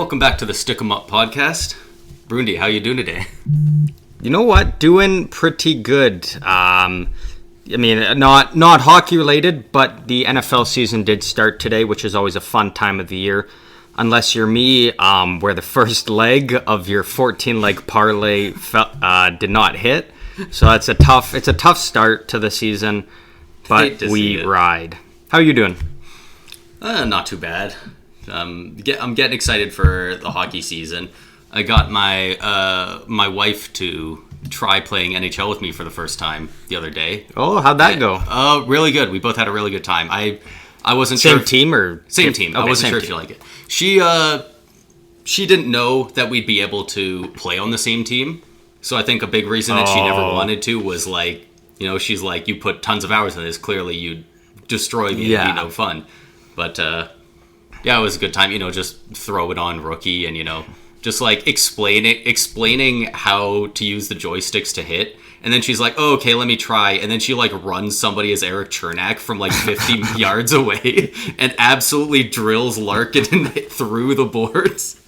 welcome back to the Stick 'em Up podcast. Brundi, how you doing today? You know what? Doing pretty good. I mean, not hockey related, but the NFL season did start today, which is always a fun time of the year. Unless you're me, where the first leg of your 14-leg parlay did not hit. So it's a tough start to the season, but we ride. How are you doing? Not too bad. I'm getting excited for the hockey season. I got my wife to try playing NHL with me for the first time the other day. Oh, how'd that go? Really good. We both had a really good time. I wasn't same sure. Team or same team. Okay, I wasn't sure if you like it. She didn't know that we'd be able to play on the same team. So I think a big reason that she never wanted to was like, she's like, you put tons of hours in this. Clearly, you'd destroy me. Yeah. It'd be no fun. But yeah, it was a good time. Just throw it on rookie and just like explaining how to use the joysticks to hit. And then she's like, oh, okay, let me try. And then she like runs somebody as Eric Chernak from like 50 yards away and absolutely drills Larkin through the boards.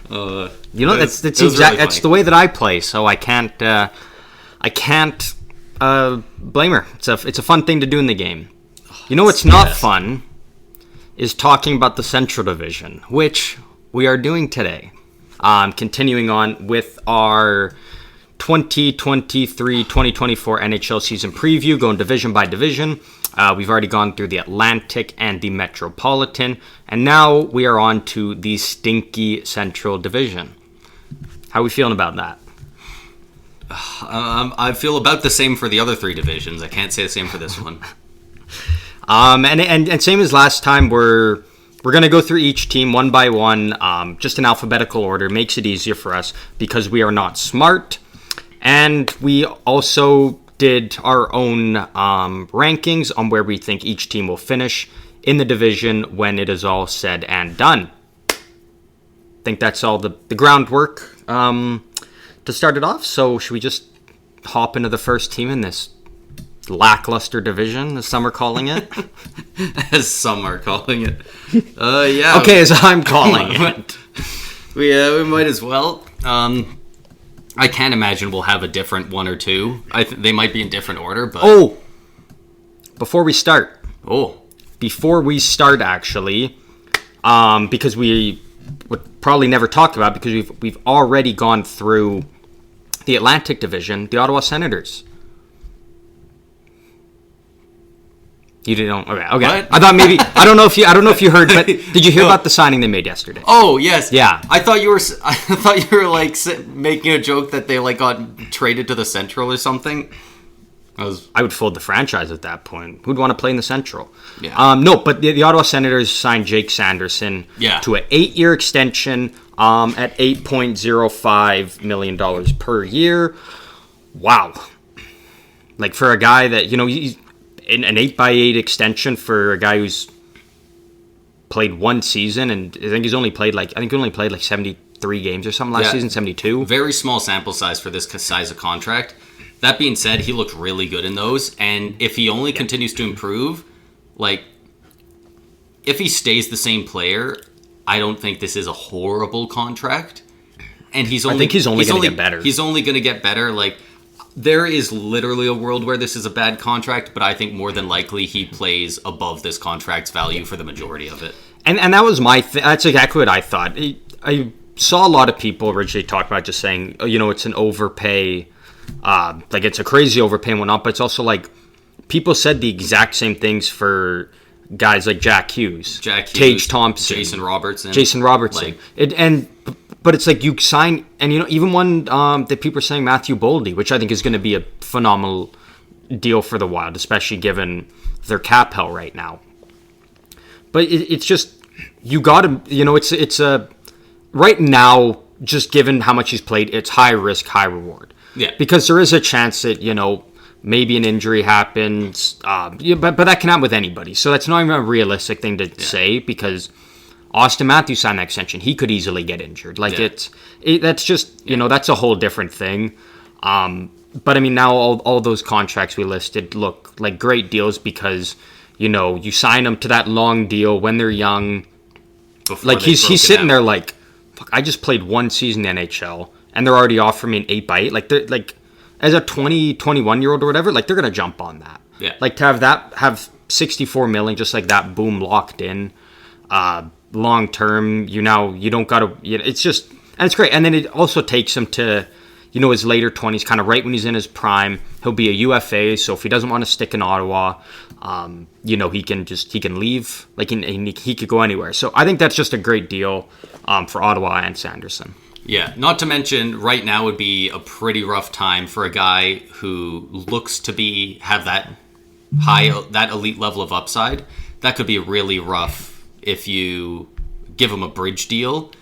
That's the way that I play, so I can't blame her. It's a fun thing to do in the game. What's not fun is talking about the Central Division, which we are doing today. Continuing on with our 2023-2024 NHL season preview, going division by division. We've already gone through the Atlantic and the Metropolitan, and now we are on to the stinky Central Division. How are we feeling about that? I feel about the same for the other three divisions. I can't say the same for this one. And same as last time, we're going to go through each team one by one, just in alphabetical order. Makes it easier for us because we are not smart. And we also did our own rankings on where we think each team will finish in the division when it is all said and done. I think that's all the groundwork to start it off. So should we just hop into the first team in this lackluster division, as some are calling it? As some are calling it. Yeah. Okay, as I'm calling it. We might as well. I can't imagine we'll have a different one or two. They might be in different order, but... Before we start, actually, because we would probably never talk about, because we've already gone through the Atlantic Division, the Ottawa Senators. You didn't know? Okay. What? I thought maybe I don't know if you heard, but did you hear about the signing they made yesterday? Oh yes. Yeah. I thought you were like making a joke that they like got traded to the Central or something. I would fold the franchise at that point. Who'd want to play in the Central? Yeah. No, but the Ottawa Senators signed Jake Sanderson to an 8-year extension at $8.05 million per year. Wow. Like for a guy that he's an 8x8 extension for a guy who's played one season, and I think he only played like 73 games or something last season, 72. Very small sample size for this size of contract. That being said, he looked really good in those, and if he only continues to improve, like if he stays the same player, I don't think this is a horrible contract. And I think he's only going to get better. He's only going to get better. Like, there is literally a world where this is a bad contract, but I think more than likely he plays above this contract's value for the majority of it. And that was that's exactly what I thought. I saw a lot of people originally talk about just saying, it's an overpay, like it's a crazy overpay and whatnot, but it's also like people said the exact same things for guys like Jack Hughes, Tage Thompson, Jason Robertson. But it's like you sign, and even one that people are saying Matthew Boldy, which I think is going to be a phenomenal deal for the Wild, especially given their cap hell right now. But it's just you got to, it's a right now, just given how much he's played, it's high risk, high reward. Yeah, because there is a chance that maybe an injury happens, but that can happen with anybody. So that's not even a realistic thing to say, because Austin Matthews signed that extension. He could easily get injured. That's just, that's a whole different thing. But I mean, now all those contracts we listed look like great deals because, you sign them to that long deal when they're young. Like he's sitting there like, I just played one season in the NHL, and they're already offering me an 8x8. Like, they're like, as a 20, 21-year-old or whatever, like, they're gonna jump on that. Yeah. Like, to have 64 million just like that, boom, locked in, long term. You don't gotta. It's just, and it's great. And then it also takes him to, his later 20s, kind of right when he's in his prime. He'll be a UFA, so if he doesn't want to stick in Ottawa, he can leave. Like, he could go anywhere. So I think that's just a great deal for Ottawa and Sanderson. Yeah, not to mention right now would be a pretty rough time for a guy who looks to have that elite level of upside. That could be really rough if you give him a bridge deal.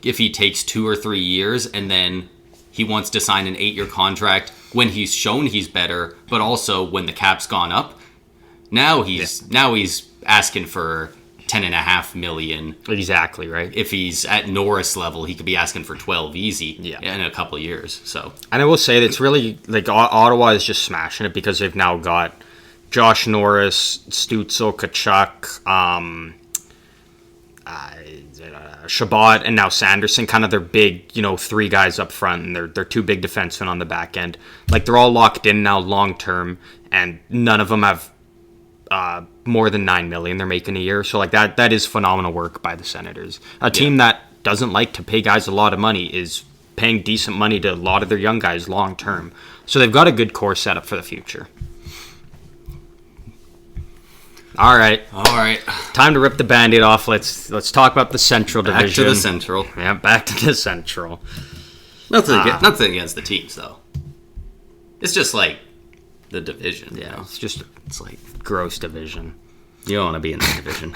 If he takes 2 or 3 years and then he wants to sign an 8-year contract when he's shown he's better, but also when the cap's gone up. Now he's asking for $10.5 million. Exactly, right. If he's at Norris level, he could be asking for 12 easy in a couple of years. So, and I will say that it's really like Ottawa is just smashing it because they've now got Josh Norris, Stützle, Tkachuk, Shabbat, and now Sanderson, kind of their big, 3 guys up front, and they're 2 big defensemen on the back end. Like, they're all locked in now long term, and none of them have more than $9 million they're making a year. So, like, that is phenomenal work by the Senators. A team that doesn't like to pay guys a lot of money is paying decent money to a lot of their young guys long term. So they've got a good core set up for the future. All right. Time to rip the Band-Aid off. Let's talk about the Central Division. Back to the Central. Yeah, back to the Central. Nothing against the teams, though. It's just like the division. Yeah, it's like gross division. You don't want to be in that division.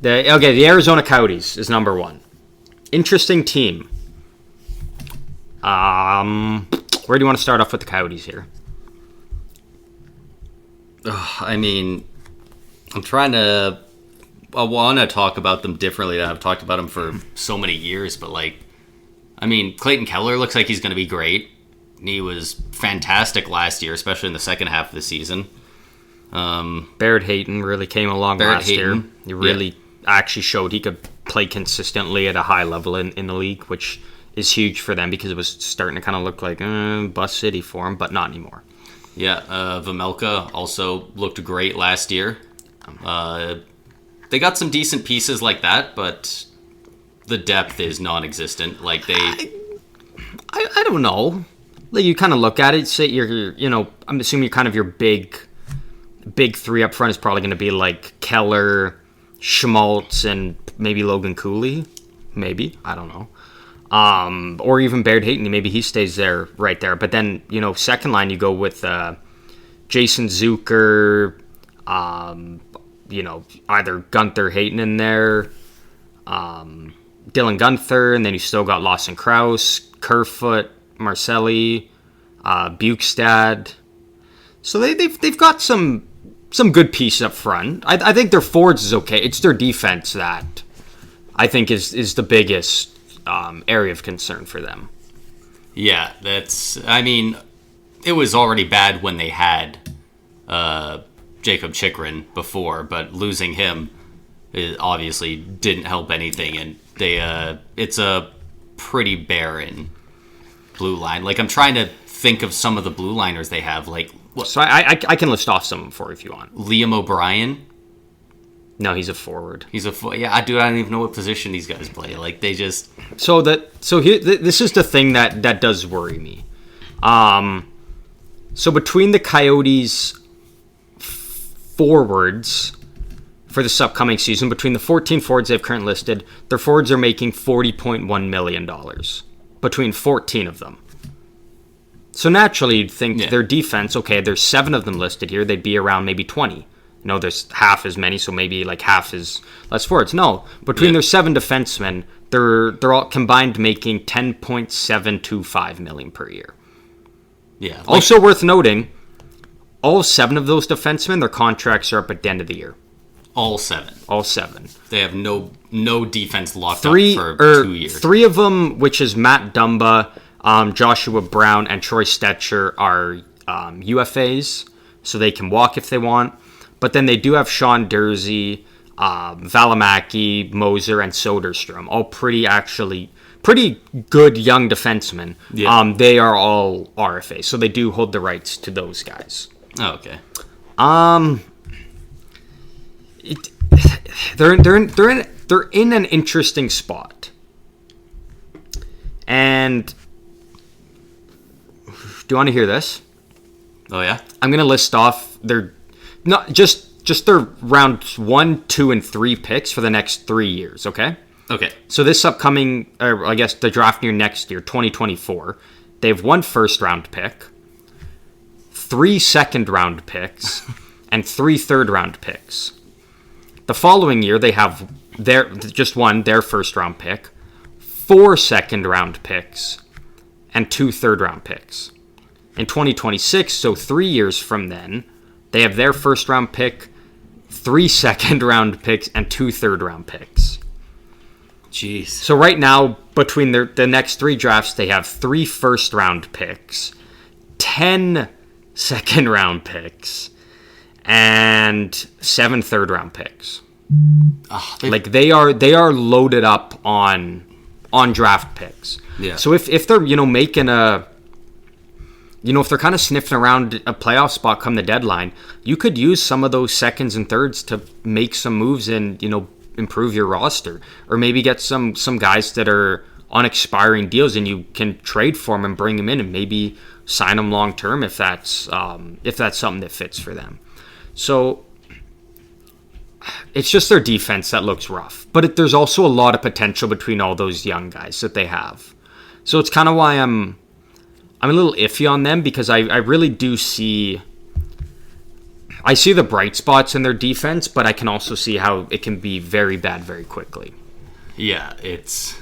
The Arizona Coyotes is number 1. Interesting team. Where do you want to start off with the Coyotes here? I mean, I want to talk about them differently. I've talked about them for so many years, but Clayton Keller looks like he's going to be great. He was fantastic last year, especially in the second half of the season. Barrett Hayton really came along last year. He really actually showed he could play consistently at a high level in the league, which is huge for them because it was starting to kind of look like bust city for him, but not anymore. Yeah, Vejmelka also looked great last year. They got some decent pieces like that, but the depth is non-existent. I don't know. You kind of look at it, say I'm assuming you're kind of your big 3 up front is probably going to be like Keller, Schmaltz, and maybe Logan Cooley. Maybe, I don't know. Or even Barrett Hayton, maybe he stays there, right there. But then, second line, you go with Jason Zucker, either Gunther Hayton in there, Dylan Gunther, and then you still got Lawson Krause, Kerfoot, Marcelli, Bukestad. So they've got some good pieces up front. I think their forwards is okay. It's their defense that I think is the biggest area of concern for them. Yeah, it was already bad when they had Jacob Chychrun before, but losing him obviously didn't help anything, and it's a pretty barren blue line. I'm trying to think of some of the blue liners they have. So I can list off some for if you want. Liam O'Brien. No, he's a forward. I don't even know what position these guys play. They just. This is the thing that does worry me. So between the Coyotes forwards for this upcoming season, between the 14 forwards they've currently listed, their forwards are making $40.1 million between 14 of them. So naturally, you'd think their defense, okay, there's 7 of them listed here, they'd be around maybe 20. There's half as many, so maybe half is less forwards. No, between their 7 defensemen, they're all combined making $10.725 million per year. Yeah. Also worth noting, all 7 of those defensemen, their contracts are up at the end of the year. All 7. All 7. They have no defense locked up for 2 years. 3 of them, which is Matt Dumba, Joshua Brown, and Troy Stetcher, are UFAs, so they can walk if they want. But then they do have Sean Dursey, Valimaki, Moser, and Soderstrom. All pretty good young defensemen. Yeah. They are all RFA, so they do hold the rights to those guys. Oh, okay. They're in an interesting spot. And do you want to hear this? Oh yeah. I'm gonna list off their not just their rounds 1, 2, and 3 picks for the next 3 years. Okay. Okay. So this upcoming, or I guess the draft year next year, 2024, they have 1 first-round pick, 3 second-round picks, and 3 third-round picks. The following year, they have their first-round pick, 4 second-round picks, and 2 third-round picks. In 2026, so 3 years from then, they have their first-round pick, 3 second-round picks, and 2 third-round picks. Jeez. So right now, between the next 3 drafts, they have 3 first-round picks, 10 second-round picks, and 7 third-round picks. Like they are loaded up on draft picks. Yeah. So if they're making if they're kind of sniffing around a playoff spot come the deadline, you could use some of those seconds and thirds to make some moves and improve your roster, or maybe get some guys that are on expiring deals and you can trade for them and bring them in and maybe sign them long term if that's something that fits for them. So it's just their defense that looks rough, but there's also a lot of potential between all those young guys that they have. So it's kind of why I'm a little iffy on them, because I really do see the bright spots in their defense, but I can also see how it can be very bad very quickly. Yeah, it's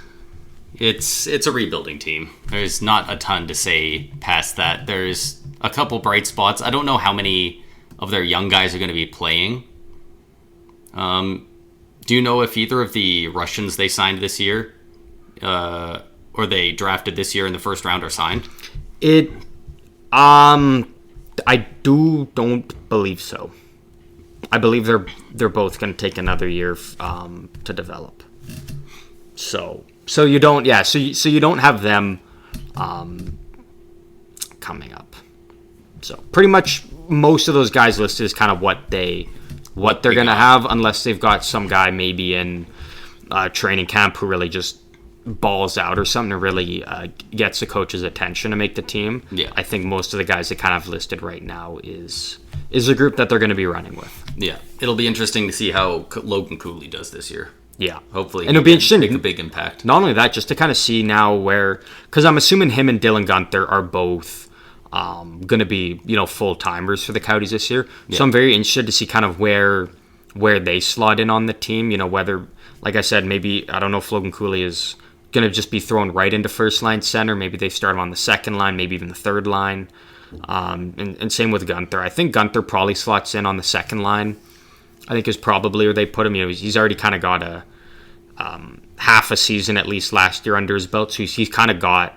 a rebuilding team. There's not a ton to say past that. There's a couple bright spots. I don't know how many of their young guys are going to be playing. Do you know if either of the Russians they signed this year, or they drafted this year in the first round, are signed? I don't believe so. I believe they're both going to take another year to develop. So you don't you don't have them coming up. So pretty much most of those guys listed is kind of what they're going to have, unless they've got some guy maybe in training camp who really just balls out or something that really gets the coach's attention to make the team. Yeah. I think most of the guys that kind of listed right now is a group that they're going to be running with. Yeah. It'll be interesting to see how Logan Cooley does this year. Yeah. Hopefully. And it'll be interesting to make a big impact. Not only that, just to kind of see now because I'm assuming him and Dylan Guenther are both going to be, full-timers for the Coyotes this year. Yeah. So I'm very interested to see kind of where they slot in on the team, whether, like I said, maybe, I don't know if Logan Cooley is going to just be thrown right into first line center. Maybe they start him on the second line, maybe even the third line. And same with Guenther. I think Guenther probably slots in on the second line. I think is probably where they put him. He's already kind of got a half a season at least last year under his belt, so he's kind of got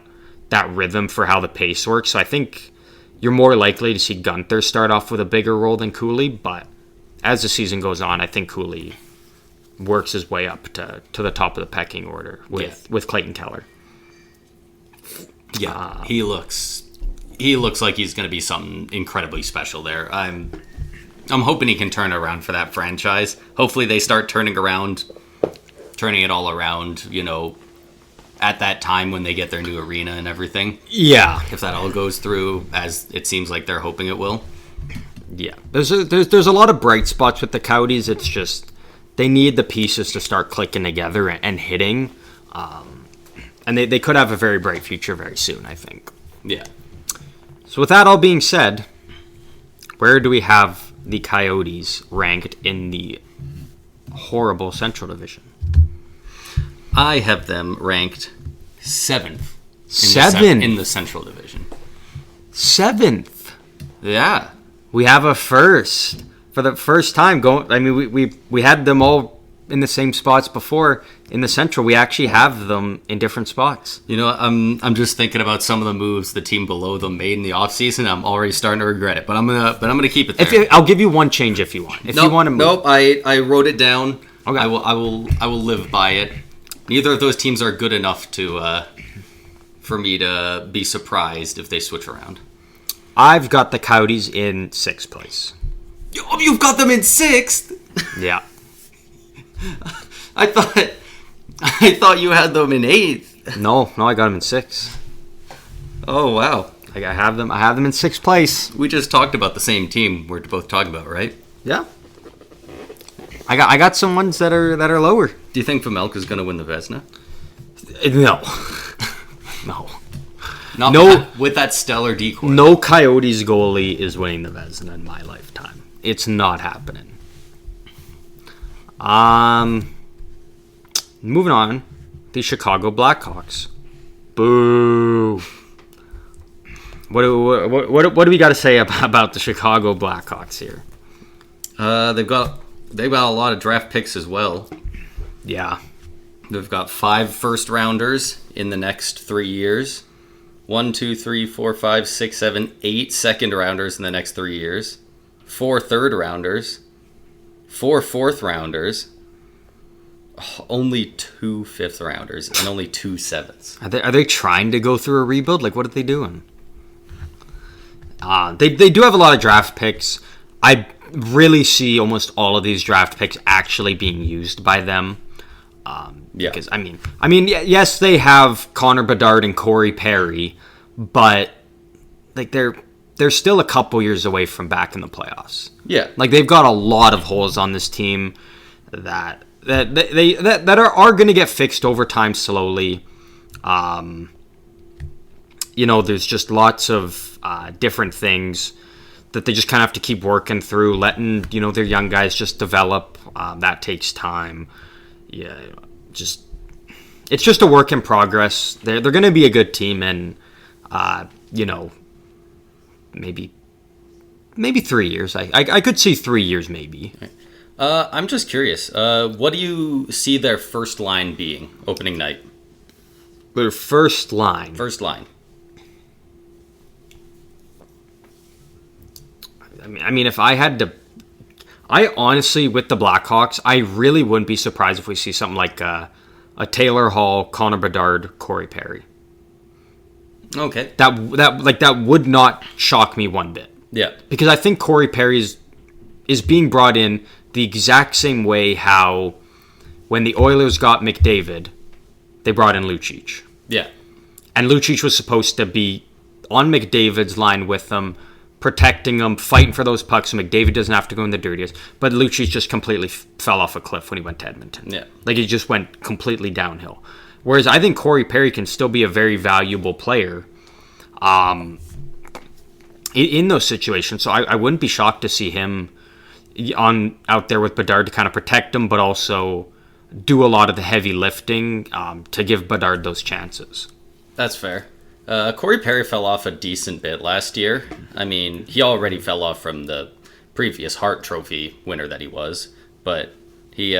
that rhythm for how the pace works. So I think you're more likely to see Guenther start off with a bigger role than Cooley, but as the season goes on, I think Cooley works his way up to the top of the pecking order with Clayton Keller. Yeah, he looks like he's going to be something incredibly special there. I'm hoping he can turn around for that franchise. Hopefully they start turning it all around, at that time when they get their new arena and everything. Yeah. If that all goes through as it seems like they're hoping it will. Yeah. There's a lot of bright spots with the Coyotes. It's just they need the pieces to start clicking together and hitting. And they could have a very bright future very soon, I think. Yeah. So with that all being said, where do we have the Coyotes ranked in the horrible Central Division? I have them ranked 7th. In the Central Division. 7th? Yeah. We have a first. For the first time we had them all in the same spots before. In the Central, we actually have them in different spots. I'm just thinking about some of the moves the team below them made in the offseason. I'm already starting to regret it, but I'm gonna keep it there. I'll give you one change if you want. You want to move. Nope, I wrote it down. Okay. I will live by it. Neither of those teams are good enough to for me to be surprised if they switch around. I've got the Coyotes in 6th place. You've got them in 6th? Yeah. I thought you had them in 8th. No, I got them in 6th. Oh wow. Like I have them in 6th place. We just talked about the same team we're both talking about, right? Yeah. I got some ones that are lower. Do you think Pamelka's going to win the Vezina? No. No. Not with that stellar decor. No Coyotes goalie is winning the Vezina in my lifetime. It's not happening. Moving on, the Chicago Blackhawks. Boo. What do we got to say about the Chicago Blackhawks here? They've got a lot of draft picks as well. Yeah. They've got 5 first-rounders in the next 3 years. 1, 2, 3, 4, 5, 6, 7, 8 second-rounders in the next 3 years. 4 third-rounders. 4 fourth-rounders. Only 2 fifth-rounders and only 2 sevenths. Are they trying to go through a rebuild? Like, what are they doing? They do have a lot of draft picks. I really see almost all of these draft picks actually being used by them. Yeah. Because yes, they have Connor Bedard and Corey Perry, but like they're still a couple years away from back in the playoffs. Yeah. Like they've got a lot of holes on this team that are going to get fixed over time slowly. There's just lots of different things that they just kind of have to keep working through, letting their young guys just develop. That takes time. Yeah, it's just a work in progress. They're going to be a good team, and maybe 3 years. I could see 3 years maybe. I'm just curious. What do you see their first line being opening night? Their first line. First line. I mean, if I had to, I honestly, with the Blackhawks, I really wouldn't be surprised if we see something like a Taylor Hall, Connor Bedard, Corey Perry. Okay. That would not shock me one bit. Yeah. Because I think Corey Perry is being brought in the exact same way how when the Oilers got McDavid, they brought in Lucic. Yeah. And Lucic was supposed to be on McDavid's line with them, protecting them, fighting for those pucks so McDavid doesn't have to go in the dirtiest. But Lucic just completely fell off a cliff when he went to Edmonton. Yeah. Like he just went completely downhill. Whereas I think Corey Perry can still be a very valuable player in those situations. So I wouldn't be shocked to see him out there with Bedard to kind of protect him, but also do a lot of the heavy lifting to give Bedard those chances. That's fair. Corey Perry fell off a decent bit last year. I mean, he already fell off from the previous Hart Trophy winner that he was, but he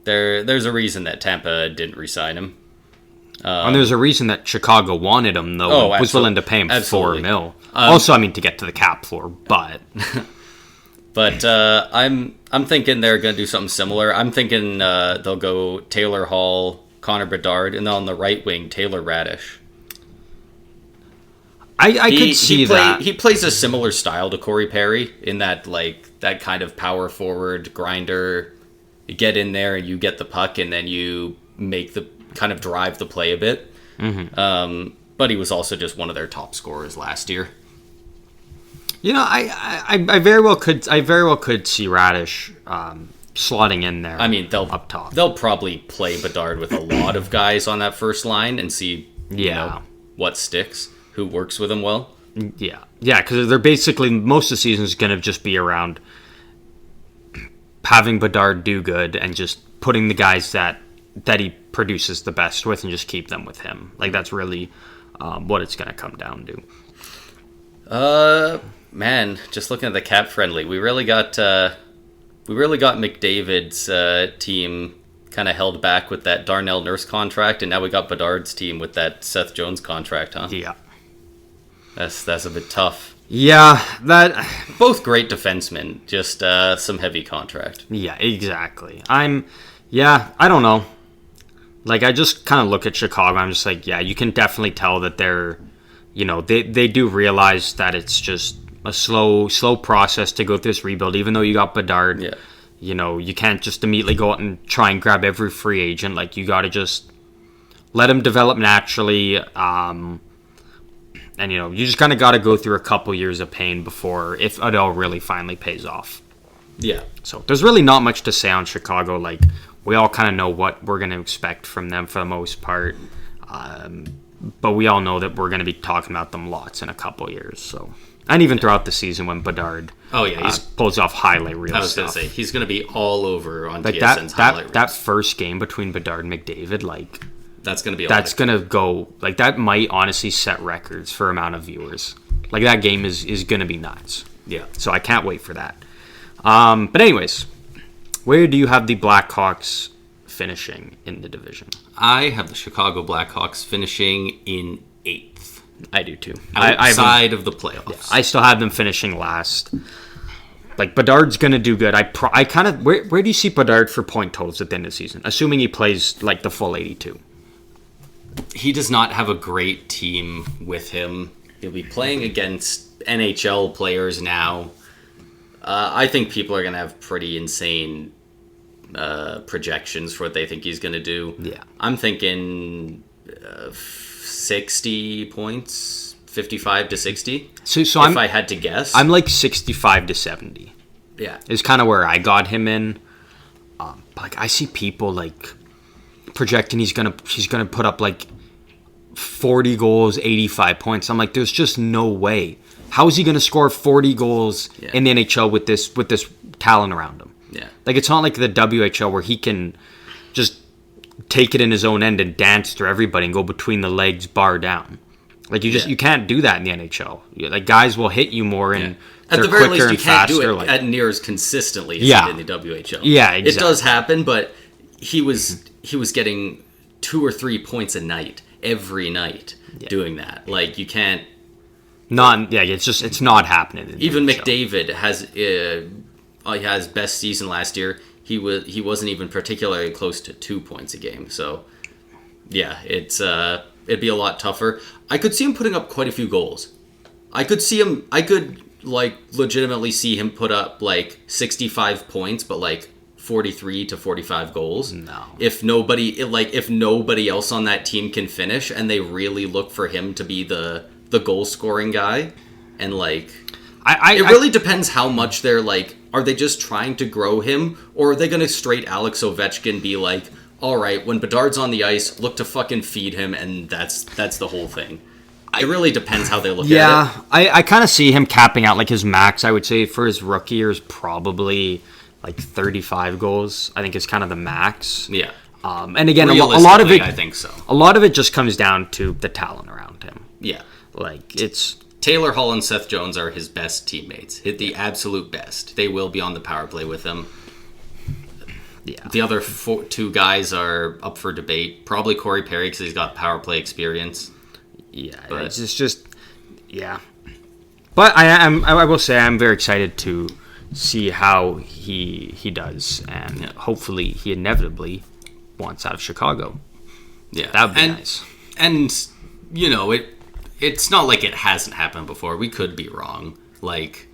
there's a reason that Tampa didn't re-sign him. And there's a reason that Chicago wanted him, though, was willing to pay him $4 million. Also, to get to the cap floor, but but I'm thinking they're gonna do something similar. I'm thinking they'll go Taylor Hall, Connor Bedard, and then on the right wing Taylor Radish. I could see that. He plays a similar style to Corey Perry in that that kind of power forward grinder. You get in there and you get the puck and then you make the kind of drive the play a bit. Mm-hmm. But he was also just one of their top scorers last year. I very well could see Radish slotting in there. I mean, up top. They'll probably play Bedard with a lot of guys on that first line and see what sticks. Who works with him well? Yeah, because they're basically most of the season is going to just be around having Bedard do good and just putting the guys that he produces the best with and just keep them with him. Like that's really what it's going to come down to. Man, just looking at the cap friendly, we really got McDavid's team kind of held back with that Darnell Nurse contract, and now we got Bedard's team with that Seth Jones contract, huh? Yeah. That's a bit tough. Yeah, that. Both great defensemen, just some heavy contract. Yeah, exactly. I don't know. Like, I just kind of look at Chicago. I'm just like, yeah, you can definitely tell that they're, they do realize that it's just a slow process to go through this rebuild. Even though you got Bedard, Yeah. You can't just immediately go out and try and grab every free agent. Like, you got to just let them develop naturally. And, you just kind of got to go through a couple years of pain before, if it all really finally pays off. Yeah. So there's really not much to say on Chicago. Like, we all kind of know what we're going to expect from them for the most part. But we all know that we're going to be talking about them lots in a couple years. So, and even throughout the season when Bedard pulls off highlight reel stuff. I was going to say, he's going to be all over on like TSN's highlight reels. That first game between Bedard and McDavid, like... That's going to be That's going to go... Like, that might honestly set records for amount of viewers. Like, that game is going to be nuts. Yeah. So I can't wait for that. But anyways, where do you have the Blackhawks finishing in the division? I have the Chicago Blackhawks finishing in 8th. I do too. Outside of the playoffs. Yeah, I still have them finishing last. Like, Bedard's going to do good. I kind of... Where do you see Bedard for point totals at the end of the season? Assuming he plays, like, the full 82. He does not have a great team with him. He'll be playing against NHL players now. I think people are going to have pretty insane projections for what they think he's going to do. Yeah. I'm thinking 60 points, 55 to 60. So I had to guess. I'm like 65 to 70. Yeah. Is kind of where I got him in. But like, I see people like projecting he's gonna put up like 40 goals, 85 points. I'm like, there's just no way. How is he gonna score 40 goals in the NHL with this talent around him? Yeah. Like, it's not like the WHL where he can just take it in his own end and dance through everybody and go between the legs, bar down. Like, you can't do that in the NHL. Like, guys will hit you more and at the very least, you can't do it at near as consistently as he did in the WHL. Yeah, exactly. It does happen, but he was getting 2 or 3 points a night every night doing that. Like, you can't. It's not happening. Even McDavid has best season last year. He wasn't even particularly close to 2 points a game. So yeah, it'd be a lot tougher. I could see him putting up quite a few goals. I could legitimately see him put up like 65 points, but like 43 to 45 goals. No. If nobody else on that team can finish and they really look for him to be the goal scoring guy, and like it really depends how much they're like, are they just trying to grow him, or are they going to straight Alex Ovechkin be like, all right, when Bedard's on the ice, look to fucking feed him, and that's the whole thing. It really depends how they look at it. Yeah, I kind of see him capping out like his max, I would say, for his rookie year is probably like 35 goals. I think is kind of the max. Yeah. And again, a lot of it, I think so. A lot of it just comes down to the talent around him. Yeah. Like, it's... Taylor Hall and Seth Jones are his best teammates. Hit the absolute best. They will be on the power play with him. Yeah. The other two guys are up for debate. Probably Corey Perry because he's got power play experience. Yeah, it's just yeah. But I will say I'm very excited to see how he does, and hopefully he inevitably wants out of Chicago. Yeah, that would be nice. And it's not like it hasn't happened before. We could be wrong. Like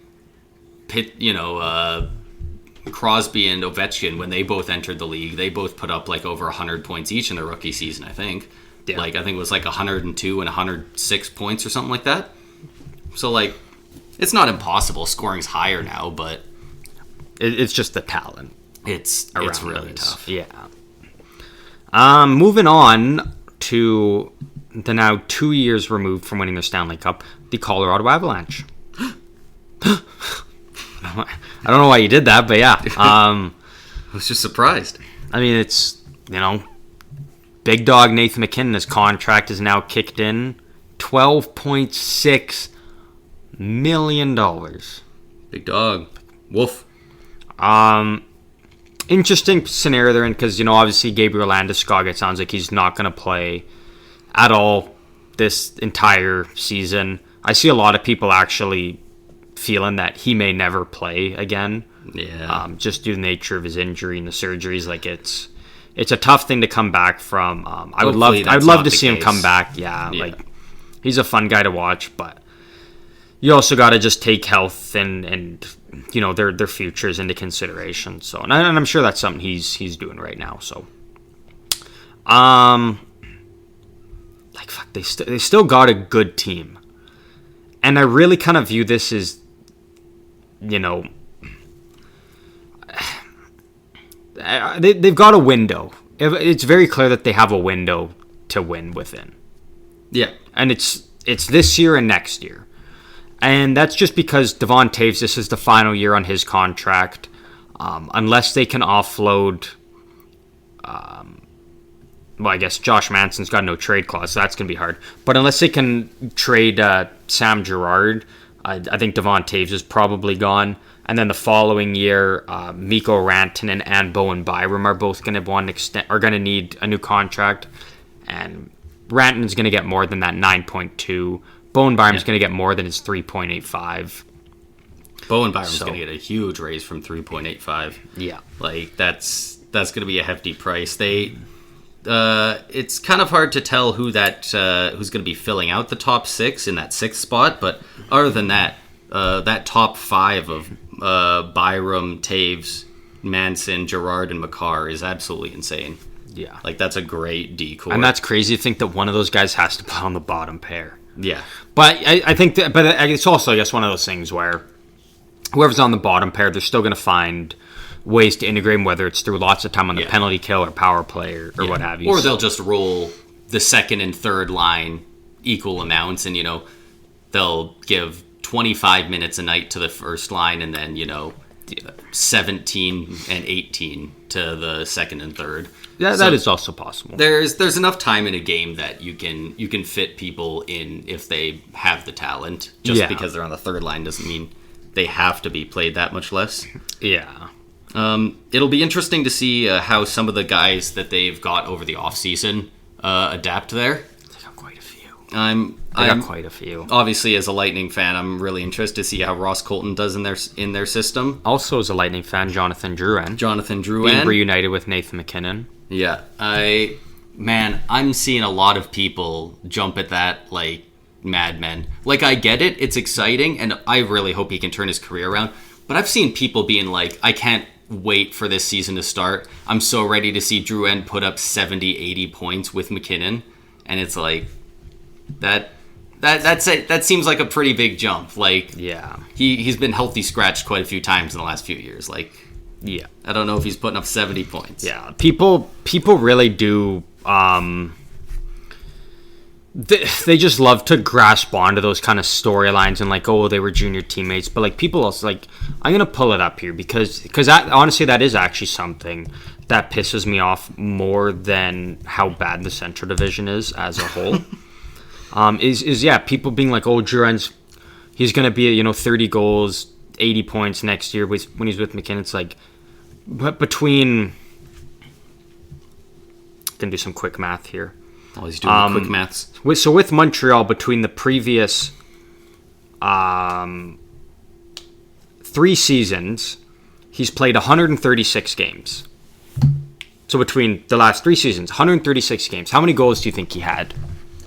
Crosby and Ovechkin, when they both entered the league, they both put up like over 100 points each in their rookie season, I think. Yeah. Like, I think it was like 102 and 106 points or something like that. So, like, it's not impossible. Scoring's higher now, but... It's just the talent. It's really tough. Yeah. Moving on to the now 2 years removed from winning the Stanley Cup, the Colorado Avalanche. I don't know why you did that, but yeah. I was just surprised. I mean, it's, big dog Nathan MacKinnon, his contract is now kicked in. $12.6 million. Big dog. Woof. Interesting scenario they're in because, obviously Gabriel Landeskog, it sounds like he's not going to play at all this entire season. I see a lot of people actually feeling that he may never play again. Yeah. Just due to the nature of his injury and the surgeries. Like it's a tough thing to come back from. I would love to see him come back. Yeah, like he's a fun guy to watch, but you also got to just take health and you know their futures into consideration. So, and I'm sure that's something he's doing right now. So, like fuck, they still got a good team, and I really kind of view this as, you know, they've got a window. It's very clear that they have a window to win within. Yeah, and it's this year and next year. And that's just because Devon Toews, this is the final year on his contract. Unless they can offload, well, I guess Josh Manson's got no trade clause, so that's going to be hard. But unless they can trade Sam Girard, I think Devon Toews is probably gone. And then the following year, Mikko Rantanen and Bowen Byram are both going to need a new contract. And Rantanen's going to get more than that 9.2. Bowen Byram's going to get more than his 3.85. Bowen Byram's going to get a huge raise from 3.85. Yeah, like that's going to be a hefty price. It's kind of hard to tell who's going to be filling out the top 6 in that 6th spot. But other than that, that top 5 of Byram, Toews, Manson, Girard, and Makar is absolutely insane. Yeah, like that's a great decor, and that's crazy to think that one of those guys has to play on the bottom pair. Yeah, but I think that, but it's also, I guess, one of those things where whoever's on the bottom pair, they're still going to find ways to integrate them, whether it's through lots of time on the penalty kill or power play or what have you. Or they'll just roll the second and third line equal amounts, and they'll give 25 minutes a night to the first line, and then 17 and 18 to the second and third. Yeah, that is also possible. There's enough time in a game that you can fit people in if they have the talent. Just because they're on the third line doesn't mean they have to be played that much less. Yeah. It'll be interesting to see how some of the guys that they've got over the offseason adapt there. They got quite a few. They got quite a few. Obviously, as a Lightning fan, I'm really interested to see how Ross Colton does in their system. Also, as a Lightning fan, Jonathan Drouin being reunited with Nathan McKinnon. Yeah, I'm seeing a lot of people jump at that like madmen. Like, I get it, it's exciting, and I really hope he can turn his career around. But I've seen people being like, I can't wait for this season to start. I'm so ready to see Drouin put up 70, 80 points with McKinnon, and it's like that seems like a pretty big jump. Like, yeah, he's been healthy scratched quite a few times in the last few years. Like, yeah, I don't know if he's putting up 70 points. Yeah, people really do. They just love to grasp onto those kind of storylines and like, oh, they were junior teammates. But like, people also like, I'm gonna pull it up here because honestly, that is actually something that pisses me off more than how bad the Central Division is as a whole. Is people being like, oh, he's gonna be 30 goals, 80 points next year when he's with McKinnon. It's like, but between, gonna do some quick math here. Oh, he's doing quick maths. So with Montreal, between the previous 3 seasons, he's played 136 games. So between the last 3 seasons, 136 games. How many goals do you think he had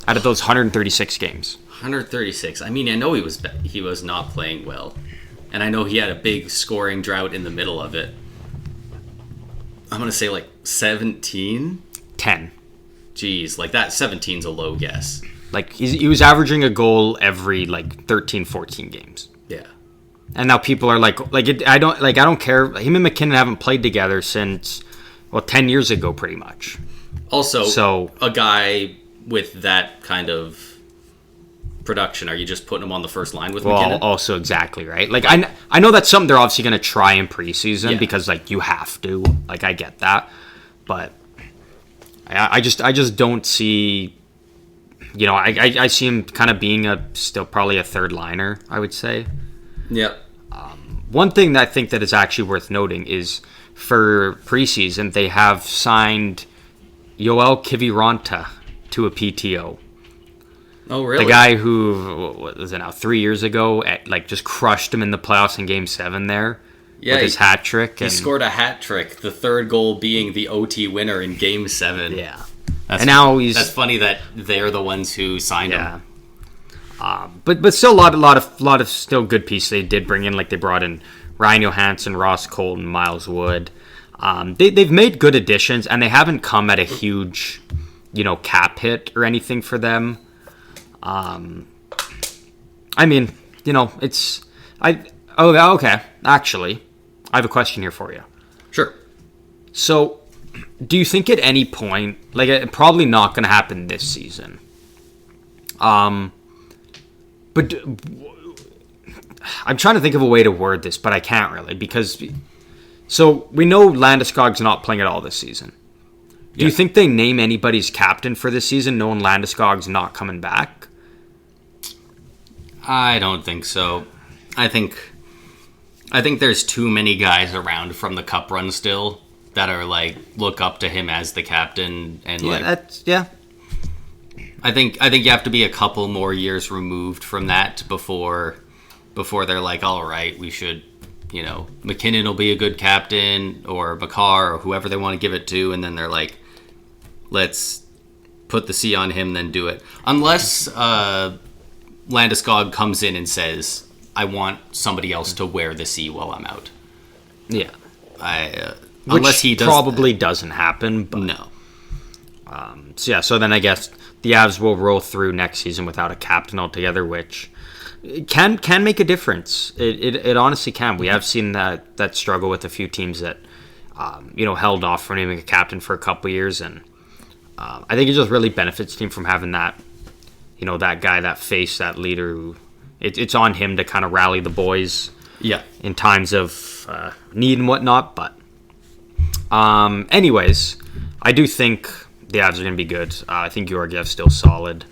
out of those 136 games? 136. I mean, I know he was not playing well, and I know he had a big scoring drought in the middle of it. I'm gonna say like 17. 10. Jeez, like that 17's a low guess. Like he was averaging a goal every like 13, 14 games. Yeah. And now people are like I don't care. Him and McKinnon haven't played together since 10 years ago pretty much. Also, a guy with that kind of production, are you just putting him on the first line with McKinnon? Also exactly, right? Like I know that's something they're obviously going to try in preseason because like you have to. Like I get that. But I just don't see, I see him kind of being still probably a third liner, I would say. Yeah. One thing that I think that is actually worth noting is for preseason, they have signed Yoel Kiviranta to a PTO. Oh, really? The guy who, what was it now, 3 years ago, just crushed him in the playoffs in Game 7 there with his hat trick. He scored a hat trick, the third goal being the OT winner in Game 7. Yeah. Now that's funny that they're the ones who signed him. But still a lot of still good pieces they did bring in. Like they brought in Ryan Johansson, Ross Colton, Miles Wood. They've made good additions, and they haven't come at a huge, cap hit or anything for them. Okay. Actually, I have a question here for you. Sure. So, do you think at any point, probably not going to happen this season, but I'm trying to think of a way to word this, but I can't really, because, so we know Landeskog's not playing at all this season. Do you think they name anybody's captain for this season, knowing Landeskog's not coming back? I don't think so. I think there's too many guys around from the cup run still that are look up to him as the captain, and I think you have to be a couple more years removed from that before they're like, all right, we should, McKinnon will be a good captain, or Makar, or whoever they want to give it to, and then they're like, let's put the C on him, then do it. Unless Landeskog comes in and says, I want somebody else to wear the C while I'm out. Yeah. Unless he does probably doesn't happen. But, no. So then I guess the Avs will roll through next season without a captain altogether, which can make a difference. It honestly can. We have seen that struggle with a few teams that held off from naming a captain for a couple years, and I think it just really benefits the team from having that, that guy, that face, that leader who it's on him to kind of rally the boys. Yeah. In times of need and whatnot, but anyways, I do think the Avs are going to be good. I think Georgiev's still solid.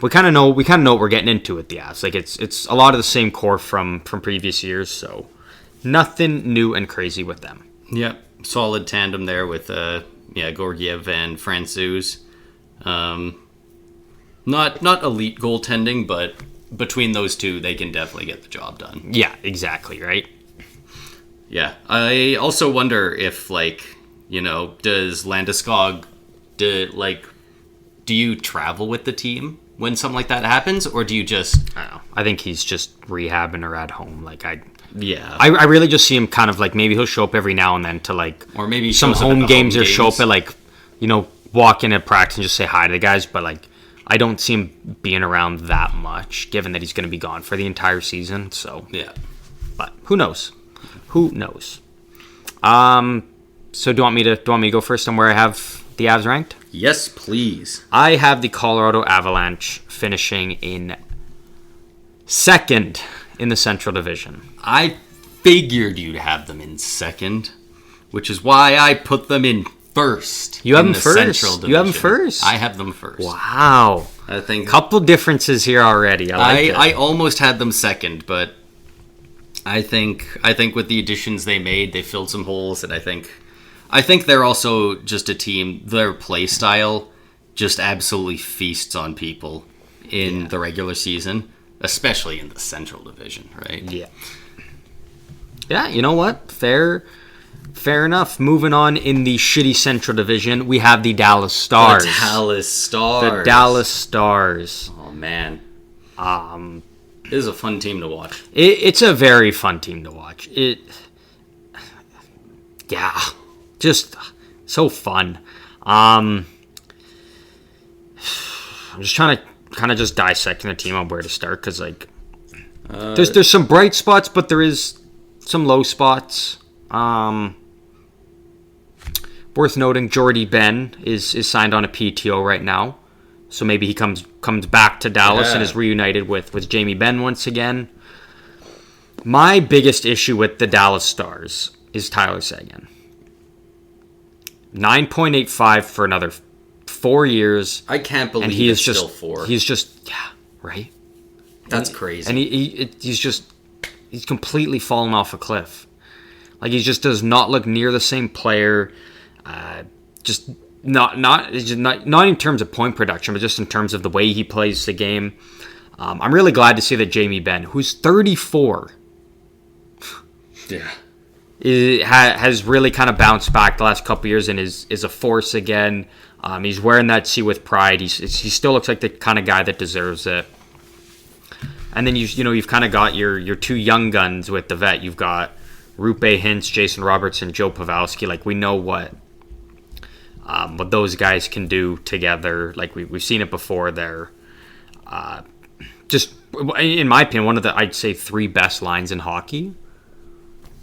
We kind of know what we're getting into with the Avs. It's a lot of the same core from previous years, so nothing new and crazy with them. Yeah, solid tandem there with Georgiev and Francouz. Not elite goaltending, but between those two, they can definitely get the job done. Yeah, exactly, right? Yeah. I also wonder if, does Landeskog, do you travel with the team when something like that happens, or do you just... I don't know. I think he's just rehabbing or at home. I really just see him kind of maybe he'll show up every now and then to or maybe some home games, or show up at walk in at practice and just say hi to the guys, but I don't see him being around that much, given that he's going to be gone for the entire season. So yeah, but who knows? Who knows? So do you want me to go first on where I have the Avs ranked? Yes, please. I have the Colorado Avalanche finishing in second in the Central Division. I figured you'd have them in second, which is why I put them in first. You have them first? Central Division. You have them first? I have them first. Wow. I think couple differences here already. I almost had them second, but I think with the additions they made, they filled some holes, and I think they're also just a team. Their play style just absolutely feasts on people in the regular season, especially in the Central Division, right? Yeah. Yeah, you know what? Fair enough. Moving on in the shitty Central Division, we have the Dallas Stars. The Dallas Stars. Oh, man. It is a fun team to watch. It's a very fun team to watch. Just so fun. I'm just trying to kind of just dissecting the team on where to start, because there's some bright spots, but there is some low spots. Worth noting, Jordy Ben is signed on a PTO right now, so maybe he comes back to Dallas and is reunited with Jamie Benn once again. My biggest issue with the Dallas Stars is Tyler Seguin. 9.85 for another 4 years. I can't believe it's still 4. He's just, right? That's crazy. And he's completely fallen off a cliff. He just does not look near the same player. Just not in terms of point production, but just in terms of the way he plays the game. I'm really glad to see that Jamie Benn, who's 34, has really kind of bounced back the last couple years and is a force again. He's wearing that C with pride. He still looks like the kind of guy that deserves it. And then you've kind of got your two young guns with the vet. You've got Rupe Hintz, Jason Robertson, Joe Pavelski. Like, we know what those guys can do together. Like, we've seen it before. They're just, in my opinion, one of the, I'd say, three best lines in hockey.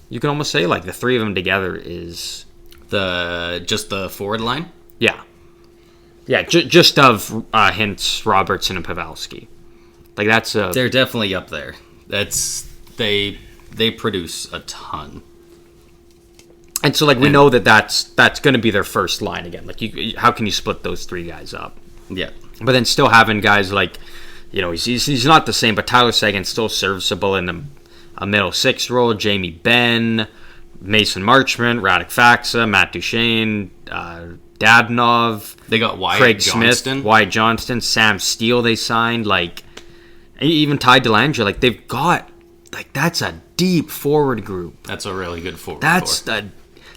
You can almost say, like, the three of them together is just the forward line. Yeah, just of Hintz, Robertson, and Pavelski. Like, they're definitely up there. They produce a ton. And so, like, we know that's going to be their first line again. Like, how can you split those three guys up? Yeah. But then still having guys like, he's not the same, but Tyler Seguin's still serviceable in a middle six role. Jamie Benn, Mason Marchment, Radek Faksa, Matt Duchene, Dadonov. They got Craig Smith, Wyatt Johnston, Sam Steele they signed. Like, even Ty Dellandrea. Like, they've got, like, that's a deep forward group. That's a really good forward core.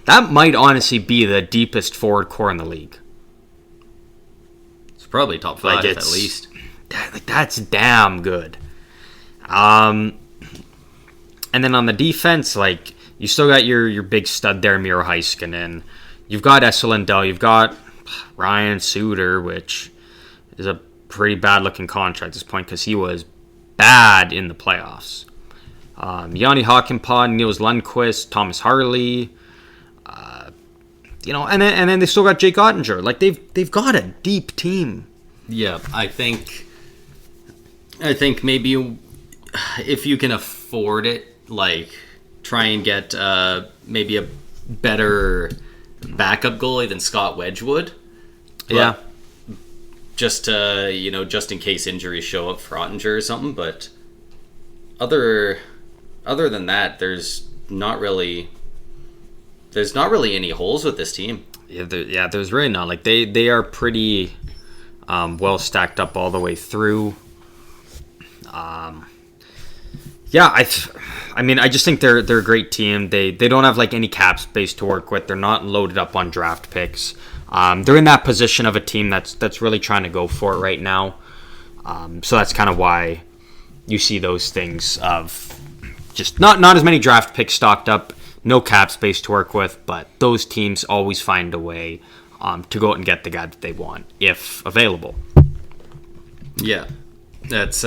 That might honestly be the deepest forward core in the league. It's probably top 5 at least. That's damn good. And then on the defense, like, you still got your big stud there, Miro Heiskanen. You've got Esa Lindell. You've got Ryan Suter, which is a pretty bad-looking contract at this point because he was bad in the playoffs. Yanni Hakanpää, Niels Lundqvist, Thomas Harley. And then they still got Jake Ottinger. Like, they've got a deep team. Yeah, I think maybe if you can afford it, like, try and get maybe a better backup goalie than Scott Wedgwood. Yeah. Just in case injuries show up for Ottinger or something. But other than that, there's not really any holes with this team. Yeah, there's really not. Like, they are pretty well stacked up all the way through. I just think they're a great team. They don't have, like, any cap space to work with. They're not loaded up on draft picks. They're in that position of a team that's really trying to go for it right now. So that's kind of why you see those things of just not as many draft picks stocked up, no cap space to work with, but those teams always find a way to go out and get the guy that they want, if available. Yeah, that's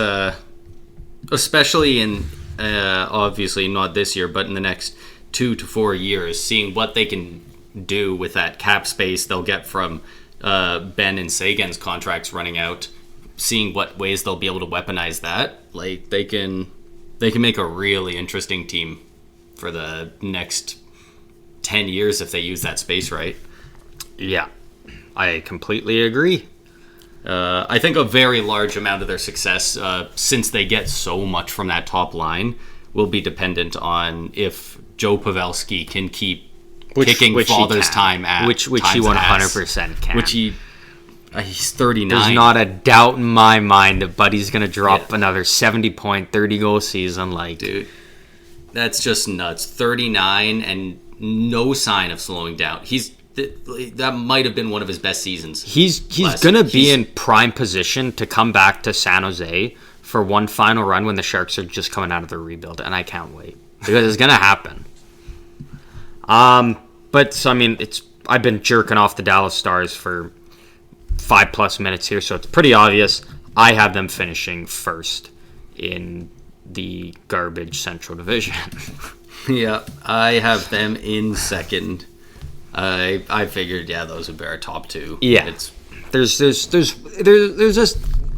especially in obviously not this year, but in the next 2 to 4 years, seeing what they can do with that cap space they'll get from Ben and Sagan's contracts running out, seeing what ways they'll be able to weaponize that. Like, they can make a really interesting team for the next 10 years if they use that space right. Yeah, I completely agree. I think a very large amount of their success, since they get so much from that top line, will be dependent on if Joe Pavelski can keep kicking Father's time at which he 100% can. Which he's 39. There's not a doubt in my mind that Buddy's going to drop another 70-point, 30-goal season. Like, dude, that's just nuts. 39 and no sign of slowing down. That might have been one of his best seasons. He's going to be in prime position to come back to San Jose for one final run when the Sharks are just coming out of their rebuild, and I can't wait because it's going to happen. But so, I mean, I've been jerking off the Dallas Stars for 5+ minutes here, so it's pretty obvious. I have them finishing first in the garbage Central Division. Yeah, I have them in second. I figured, those would be our top two. Yeah, there's just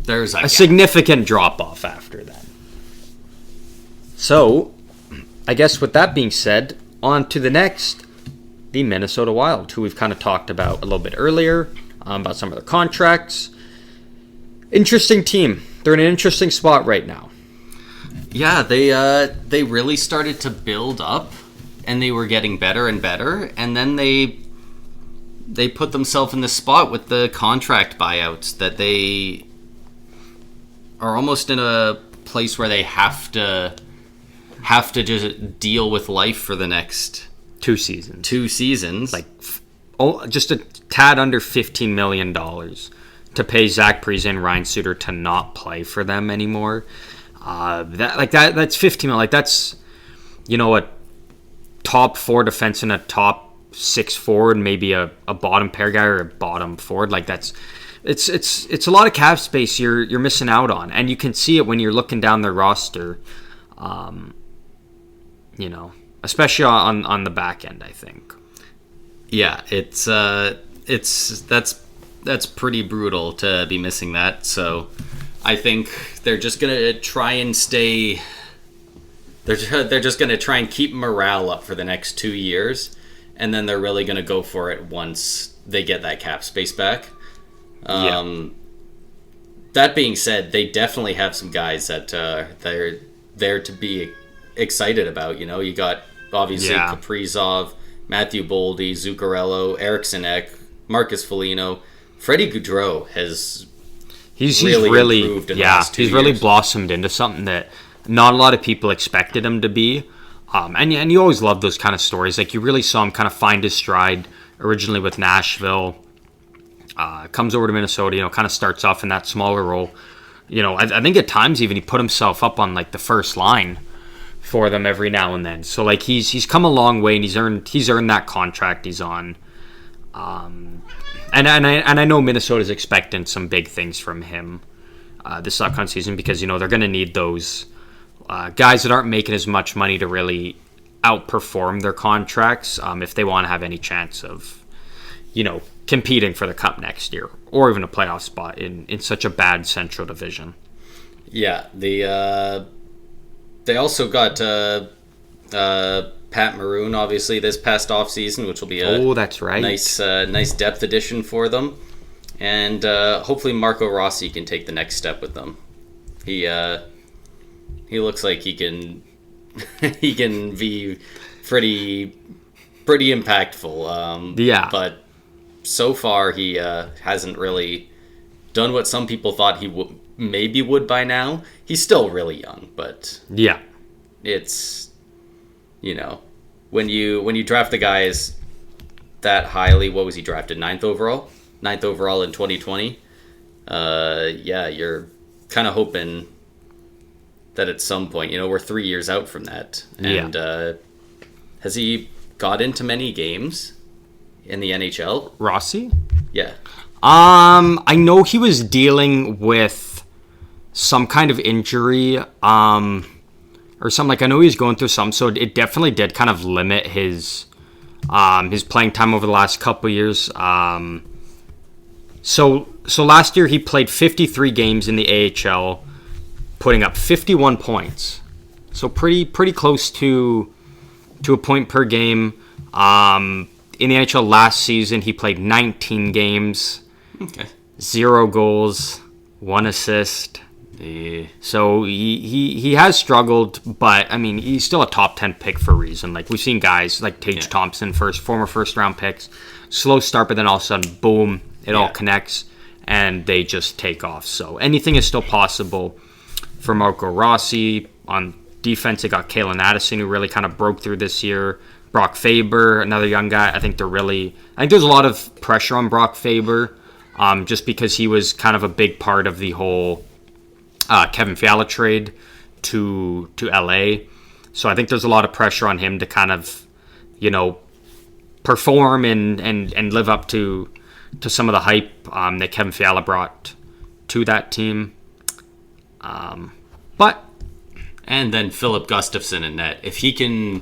a significant drop off after that. So, I guess with that being said, on to the next, the Minnesota Wild, who we've kind of talked about a little bit earlier, about some of their contracts. Interesting team. They're in an interesting spot right now. Yeah, they really started to build up, and they were getting better and better, and then they they put themselves in this spot with the contract buyouts that they are almost in a place where they have to just deal with life for the next 2 seasons. 2 seasons. Like, just a tad under $15 million to pay Zach Parise and Ryan Suter to not play for them anymore. That's $15 million. Like, that's, a top 4 defense and a top 6 forward, maybe a bottom pair guy or a bottom forward. Like, it's a lot of cap space you're missing out on, and you can see it when you're looking down their roster. Especially on the back end, I think. Yeah, that's pretty brutal to be missing that. So I think they're just gonna try and stay. They're just gonna try and keep morale up for the next 2 years, and then they're really gonna go for it once they get that cap space back. That being said, they definitely have some guys that they're there to be excited about. You got obviously Kaprizov, Matthew Boldy, Zuccarello, Eriksson Ek, Marcus Foligno. Freddie Gaudreau has really improved in the last 2 years. He's really blossomed into something that not a lot of people expected him to be. And you always love those kind of stories. Like, you really saw him kind of find his stride originally with Nashville. Comes over to Minnesota, kind of starts off in that smaller role. I think at times even he put himself up on like the first line for them every now and then. So like he's come a long way, and he's earned that contract he's on. And I know Minnesota's expecting some big things from him this upcoming season, because they're going to need those guys that aren't making as much money to really outperform their contracts if they want to have any chance of competing for the Cup next year, or even a playoff spot in such a bad Central Division. Yeah, they also got Pat Maroon, obviously, this past offseason, which will be that's right. nice depth addition for them. And hopefully Marco Rossi can take the next step with them. He looks like he can he can be pretty impactful. But so far he hasn't really done what some people thought he would by now. He's still really young, but it's when you draft the guys that highly. What was he drafted? 9th overall in 2020. You're kind of hoping that at some point, we're 3 years out from that. And has he got into many games in the NHL? Rossi? Yeah. I know he was dealing with some kind of injury, or something. Like, I know he was going through some, so it definitely did kind of limit his playing time over the last couple of years. So last year he played 53 games in the AHL, putting up 51 points. So pretty close to a point per game. In the NHL last season, he played 19 games. Okay. 0 goals, 1 assist. Yeah. So he has struggled, but I mean, he's still a top 10 pick for a reason. Like, we've seen guys like Tage Thompson, former first round picks, slow start, but then all of a sudden, boom, it all connects and they just take off. So anything is still possible for Marco Rossi. On defense, they got Kalen Addison, who really kind of broke through this year. Brock Faber, another young guy. I think there's a lot of pressure on Brock Faber, just because he was kind of a big part of the whole Kevin Fiala trade to LA. So I think there's a lot of pressure on him to kind of, perform and live up to some of the hype that Kevin Fiala brought to that team. And then Philip Gustafsson in net. If he can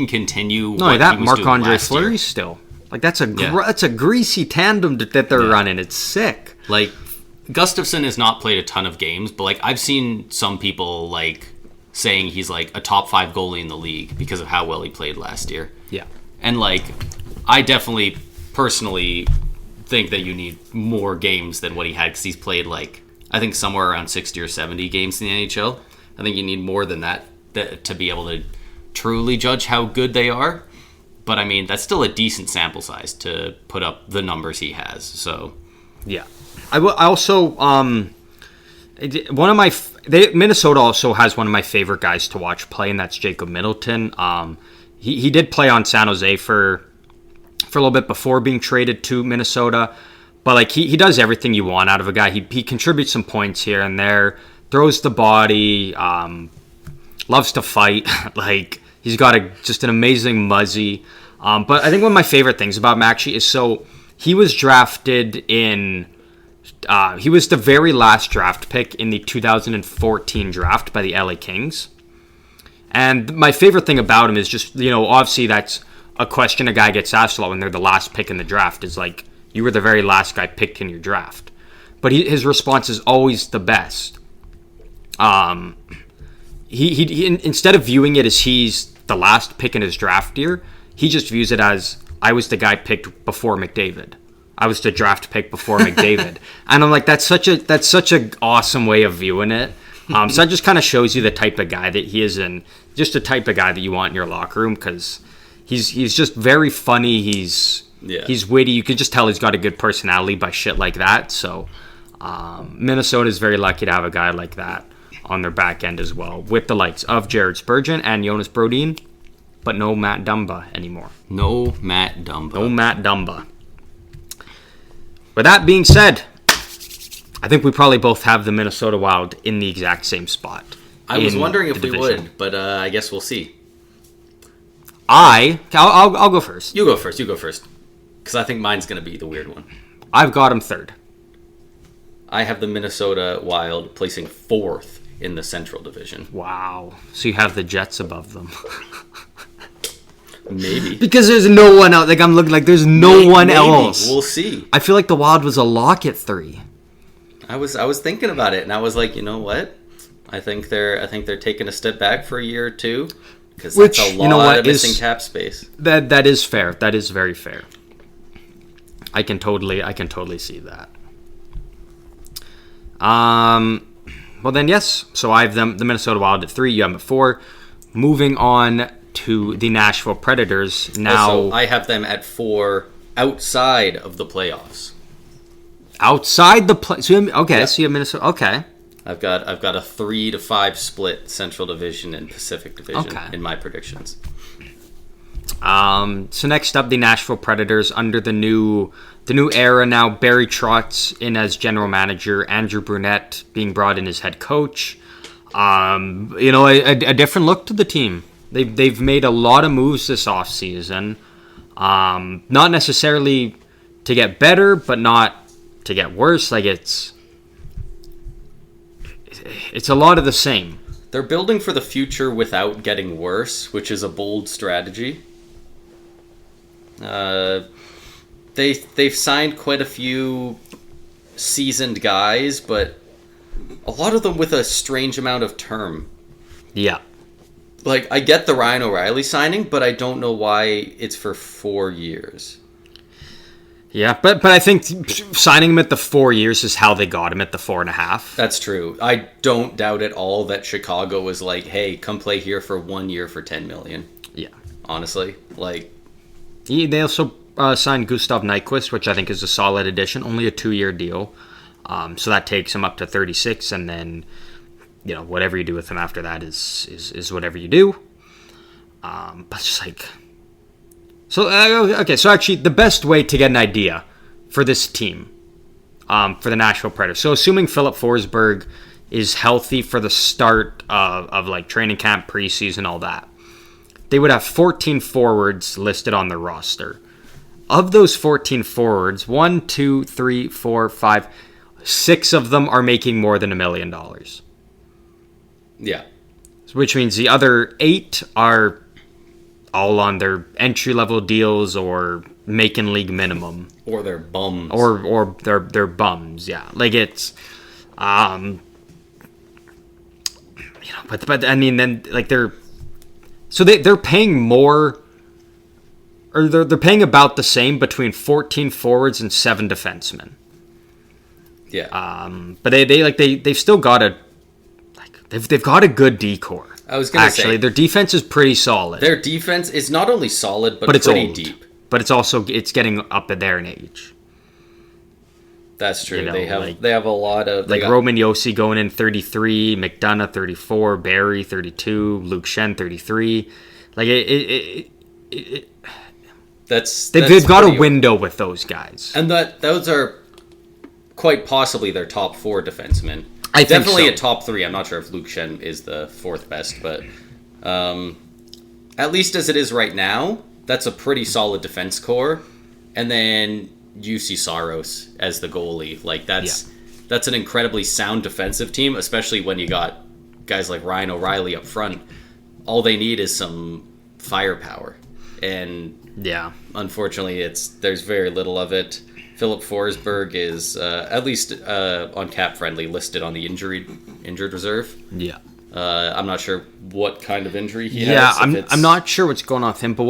continue, that Marc-Andre Fleury still. Like, that's a greasy tandem that they're running. It's sick. Like, Gustafsson has not played a ton of games, but like I've seen some people like saying he's like a top 5 goalie in the league because of how well he played last year. Yeah. And like, I definitely personally think that you need more games than what he had, because he's played like, I think somewhere around 60 or 70 games in the NHL. I think you need more than that to be able to truly judge how good they are. But I mean, that's still a decent sample size to put up the numbers he has. So, yeah. I also Minnesota also has one of my favorite guys to watch play, and that's Jacob Middleton. He did play on San Jose for a little bit before being traded to Minnesota, but like he does everything you want out of a guy. He contributes some points here and there, throws the body, loves to fight. Like he's got just an amazing muzzy. But I think one of my favorite things about Maxey is he was drafted in. He was the very last draft pick in the 2014 draft by the LA Kings. And my favorite thing about him is just, obviously that's a question a guy gets asked a lot when they're the last pick in the draft is like, you were the very last guy picked in your draft. But his response is always the best. He instead of viewing it as he's the last pick in his draft year, he just views it as, I was the guy picked before McDavid. I was the draft pick before McDavid. And I'm like, that's such a awesome way of viewing it. So that just kind of shows you the type of guy that he is, and just the type of guy that you want in your locker room, because he's just very funny. He's witty. You can just tell he's got a good personality by shit like that. So Minnesota is very lucky to have a guy like that on their back end as well, with the likes of Jared Spurgeon and Jonas Brodin, but no Matt Dumba anymore. No Matt Dumba. With that being said, I think we probably both have the Minnesota Wild in the exact same spot. I was wondering if we would, but I guess we'll see. I'll go first. You go first. Because I think mine's going to be the weird one. I've got him third. I have the Minnesota Wild placing 4th in the Central Division. Wow. So you have the Jets above them. Maybe. Because there's no one out. Like, I'm looking like there's no one else. We'll see. I feel like the Wild was a lock at 3. I was thinking about it, and I was like, you know what? I think they're taking a step back for a year or two, because that's a lot of missing cap space. That is fair. That is very fair. I can totally see that. Well then, yes. So I have the Minnesota Wild at 3. You have them at 4. Moving on to the Nashville Predators. Now also, I have them at 4 outside of the playoffs. Outside the play. So Yep. So you have Minnesota. Okay. I've got a 3-5 split Central Division and Pacific Division in my predictions. So next up, the Nashville Predators under the new era now. Barry Trotz in as general manager, Andrew Brunette being brought in as head coach. A different look to the team. They've made a lot of moves this offseason. Not necessarily to get better, but not to get worse. Like it's a lot of the same. They're building for the future without getting worse, which is a bold strategy. They've signed quite a few seasoned guys, but a lot of them with a strange amount of term. Yeah. Like, I get the Ryan O'Reilly signing, but I don't know why it's for 4 years. Yeah, but I think signing him at the 4 years is how they got him at the 4.5. That's true. I don't doubt at all that Chicago was like, hey, come play here for 1 year for $10 million. Yeah. Honestly. Like, they also signed Gustav Nyquist, which I think is a solid addition. Only a 2-year deal. So that takes him up to 36, and then, whatever you do with him after that is whatever you do. But just like... So, okay, so actually the best way to get an idea for this team, for the Nashville Predators, so assuming Philip Forsberg is healthy for the start of like training camp, preseason, all that, they would have 14 forwards listed on their roster. Of those 14 forwards, 1, 2, 3, 4, 5, 6 of them are making more than $1 million. Yeah. Which means the other 8 are all on their entry-level deals or making league minimum. Or they're bums. Or they're bums, yeah. Like, it's... but I mean, then, like, they're... So they're paying more... Or they're paying about the same between 14 forwards and 7 defensemen. Yeah. But they've still got a... Like, they've got a good D-core. I was going to say, their defense is pretty solid. Their defense is not only solid, but it's pretty old. deep. But it's getting up there in age. That's true. You know, they have a lot of Roman Yossi going in 33, McDonough 34, Barry 32, Luke Shen 33. Like they've got a window with those guys, and those are quite possibly their top 4 defensemen. I think definitely so. a top 3. I'm not sure if Luke Shen is the 4th best, but at least as it is right now, that's a pretty solid defense core. And then UC Saros as the goalie. Like that's an incredibly sound defensive team, especially when you got guys like Ryan O'Reilly up front. All they need is some firepower. And unfortunately there's very little of it. Philip Forsberg is at least on Cap Friendly listed on the injured reserve. Yeah. I'm not sure what kind of injury he has. Yeah, I'm not sure what's going on with him, but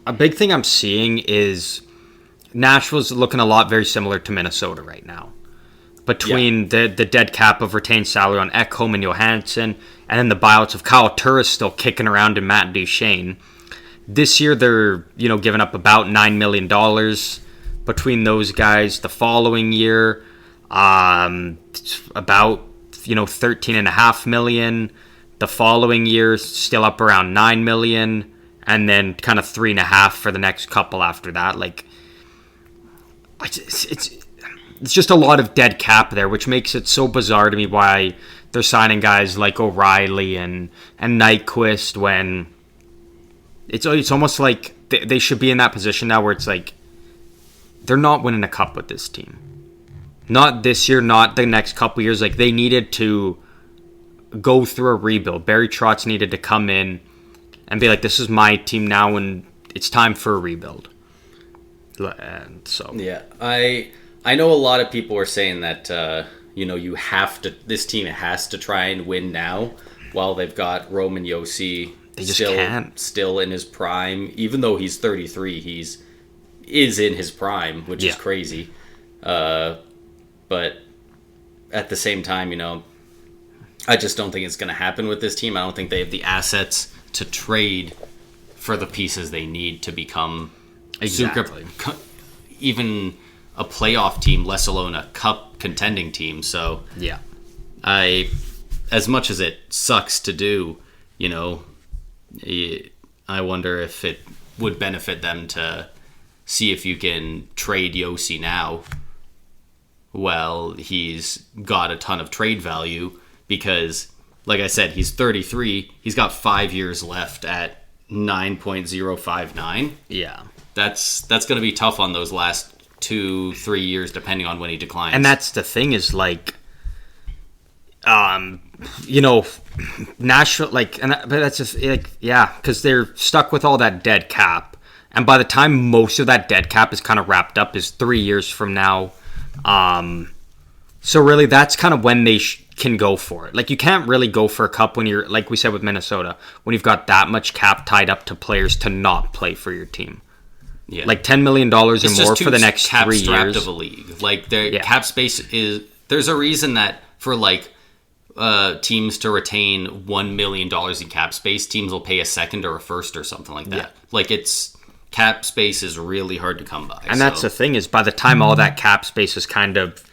a big thing I'm seeing is Nashville's looking a lot very similar to Minnesota right now. Between the dead cap of retained salary on Ekholm and Johansson, and then the buyouts of Kyle Turris still kicking around in Matt Duchene. This year they're giving up about $9 million between those guys. The following year, about $13.5 million. The following year, still up around $9 million, and then kind of $3.5 million for the next couple after that. Like, it's just a lot of dead cap there, which makes it so bizarre to me why they're signing guys like O'Reilly and Nyquist when it's almost like they should be in that position now where it's like they're not winning a cup with this team. Not this year, not the next couple years. Like, they needed to go through a rebuild. Barry Trotz needed to come in and be like, this is my team now, and it's time for a rebuild. And so... Yeah, I know a lot of people are saying that, you have to... This team has to try and win now while they've got Roman Yossi still in his prime. Even though he's 33, is in his prime, which is crazy. But at the same time, I just don't think it's going to happen with this team. I don't think they have the assets to trade for the pieces they need to become even a playoff team, let alone a cup contending team. So as much as it sucks to do, I wonder if it would benefit them to see if you can trade Yossi now. Well, he's got a ton of trade value because, like I said, he's 33. He's got 5 years left at 9.059. Yeah. That's going to be tough on those last 2-3 years, depending on when he declines. And that's the thing is, like, Nashville, but that's just, because they're stuck with all that dead cap. And by the time most of that dead cap is kind of wrapped up is 3 years from now. So really that's kind of when they can go for it. Like, you can't really go for a cup when you're, like we said with Minnesota, when you've got that much cap tied up to players to not play for your team. Yeah. Like $10 million or more for the next 3 years. Of a league. Like, their cap space is, there's a reason that for teams to retain $1 million in cap space, teams will pay a second or a first or something like that. Yeah. Like, it's cap space is really hard to come by. And that's the thing is, by the time all that cap space is kind of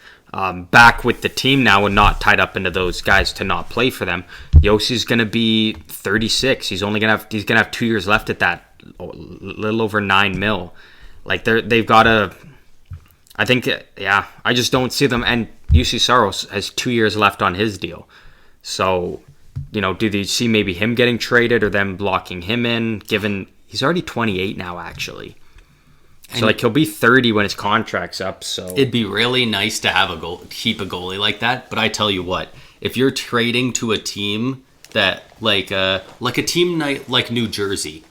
back with the team now and not tied up into those guys to not play for them, Yossi's going to be 36. He's gonna have 2 years left at that, a little over $9 million. Like, they've got to. I think, I just don't see them. And UC Saros has 2 years left on his deal, so do they see maybe him getting traded or them blocking him in? Given he's already 28 now, actually. So, he'll be 30 when his contract's up. So it'd be really nice to have keep a goalie like that. But I tell you what, if you're trading to a team that like a team like New Jersey,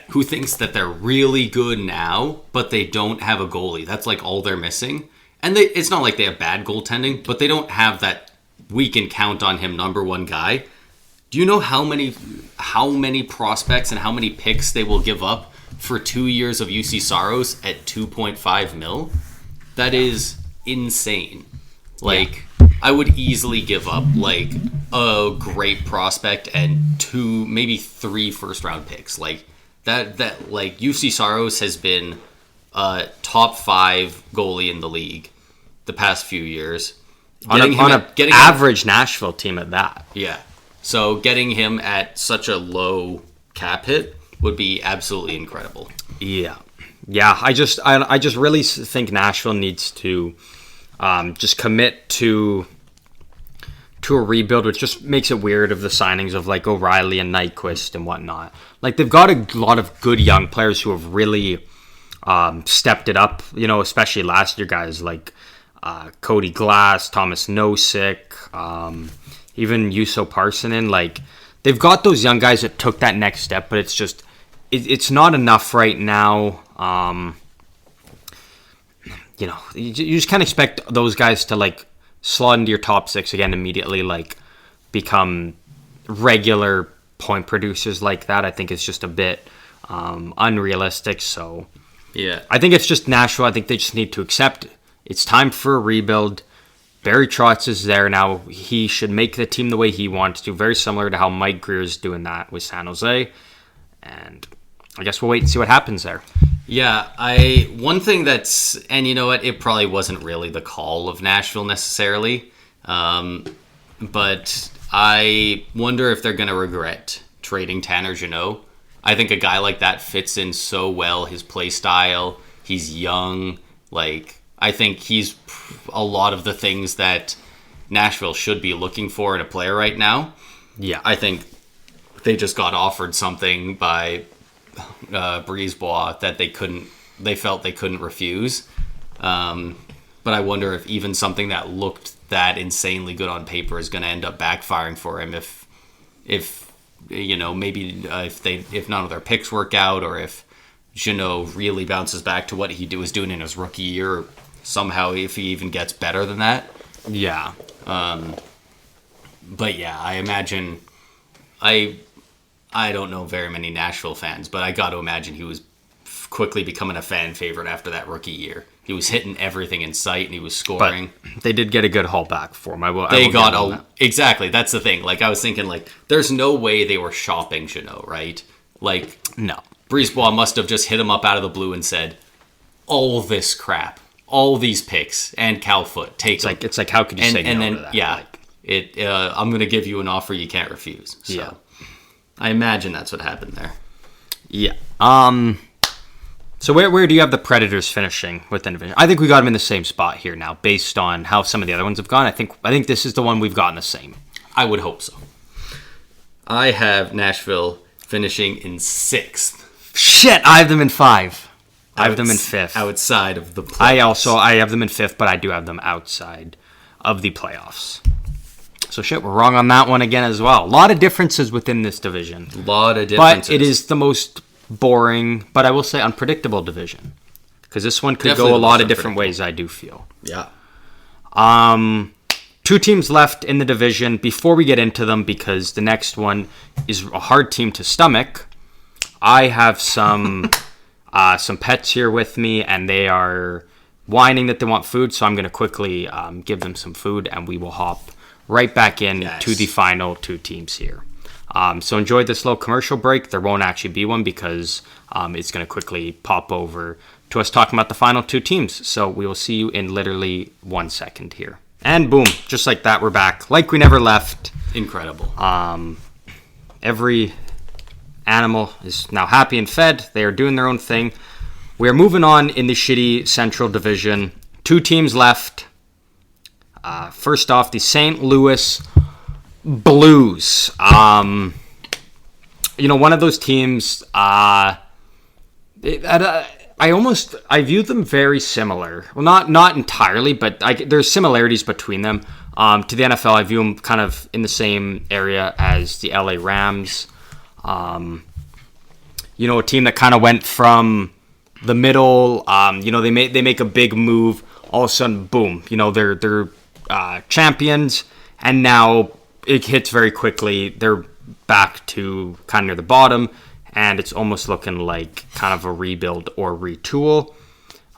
who thinks that they're really good now, but they don't have a goalie, that's like all they're missing. And it's not like they have bad goaltending, but they don't have that we can count on him number one guy. Do you know how many prospects and how many picks they will give up for 2 years of UC Saros at $2.5 million? That is insane. I would easily give up a great prospect and 2, maybe 3 first-round picks. Like that like UC Saros has been a top 5 goalie in the league the past few years. Getting an average Nashville team at that. Yeah. So getting him at such a low cap hit would be absolutely incredible. Yeah. I just really think Nashville needs to just commit to a rebuild, which just makes it weird of the signings of like O'Reilly and Nyquist and whatnot. Like they've got a lot of good young players who have really stepped it up, especially last year, guys like Cody Glass, Thomas Nosek, even Juuso Parssinen. Like they've got those young guys that took that next step, but it's just it's not enough right now. You just can't expect those guys to like slot into your top 6 again immediately, like become regular point producers like that. I think it's just a bit unrealistic. So yeah, I think it's just Nashville. I think they just need to accept it's time for a rebuild. Barry Trotz is there now. He should make the team the way he wants to, very similar to how Mike Greer is doing that with San Jose. And I guess we'll wait and see what happens there. Yeah, one thing that's, and you know what, it probably wasn't really the call of Nashville necessarily, but I wonder if they're going to regret trading Tanner Jeannot. I think a guy like that fits in so well, his play style, he's young, like, I think he's a lot of the things that Nashville should be looking for in a player right now. Yeah. I think they just got offered something by Brisebois that they felt they couldn't refuse. But I wonder if even something that looked that insanely good on paper is going to end up backfiring for him if maybe if none of their picks work out, or if Jeannot really bounces back to what he was doing in his rookie year, or somehow if he even gets better than that. Yeah. But yeah, I imagine I don't know very many Nashville fans, but I got to imagine he was quickly becoming a fan favorite after that rookie year. He was hitting everything in sight, and he was scoring. But they did get a good haul back for him. Exactly. That's the thing. Like I was thinking, like there's no way they were shopping Jeannot, right? Like no. Brisebois must have just hit him up out of the blue and said, "All this crap, all these picks, and Cal Foote, take them." It's like how could you say no to that? Yeah, I'm going to give you an offer you can't refuse. So. Yeah. I imagine that's what happened there. Yeah. So where do you have the Predators finishing within the division? I think we got them in the same spot here now, based on how some of the other ones have gone. I think this is the one we've gotten the same. I would hope so. I have Nashville finishing in 6th. Shit, I have them in 5. I have them in 5th. Outside of the playoffs. I have them in 5th, but I do have them outside of the playoffs. So shit, we're wrong on that one again as well. A lot of differences within this division. A lot of differences. But it is the most boring, but I will say unpredictable division. Because this one could Definitely go a lot of different ways, I do feel. Yeah. 2 teams left in the division before we get into them, because the next one is a hard team to stomach. I have some pets here with me, and they are whining that they want food, so I'm going to quickly give them some food, and we will hop right back in to the final 2 teams here. So enjoy this little commercial break. There won't actually be one because it's going to quickly pop over to us talking about the final 2 teams. So we will see you in literally 1 second here. And boom, just like that, we're back. Like we never left. Incredible. Every animal is now happy and fed. They are doing their own thing. We are moving on in the shitty Central Division. 2 teams left. First off, the St. Louis Blues. One of those teams, I view them very similar. Well, not entirely, but there's similarities between them. To the NFL, I view them kind of in the same area as the LA Rams. A team that kind of went from the middle. They make a big move. All of a sudden, boom. They're champions, and now it hits very quickly. They're back to kind of near the bottom, and it's almost looking like kind of a rebuild or retool.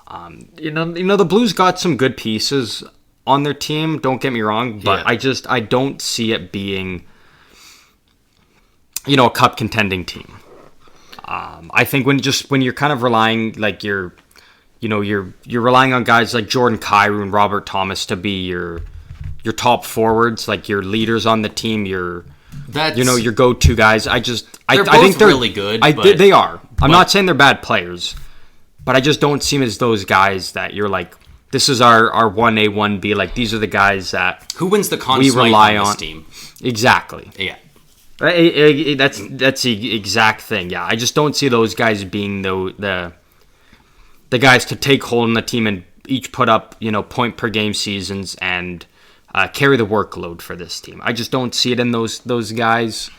The Blues got some good pieces. on their team. Don't get me wrong, but Yeah. I don't see it being, a cup contending team. I think when you're kind of relying like you're relying on guys like Jordan Kyrou and Robert Thomas to be your top forwards, like your leaders on the team, your go-to guys. I think they're really good. They are. I'm not saying they're bad players, but I just don't see them as those guys that you're like, this is our 1A, 1B. Like, these are the guys that who wins the Conn we Smythe rely on this on. team? Exactly. Yeah. That's the exact thing. Yeah, I just don't see those guys being the guys to take hold in the team and each put up point per game seasons and carry the workload for this team. I just don't see it in those guys,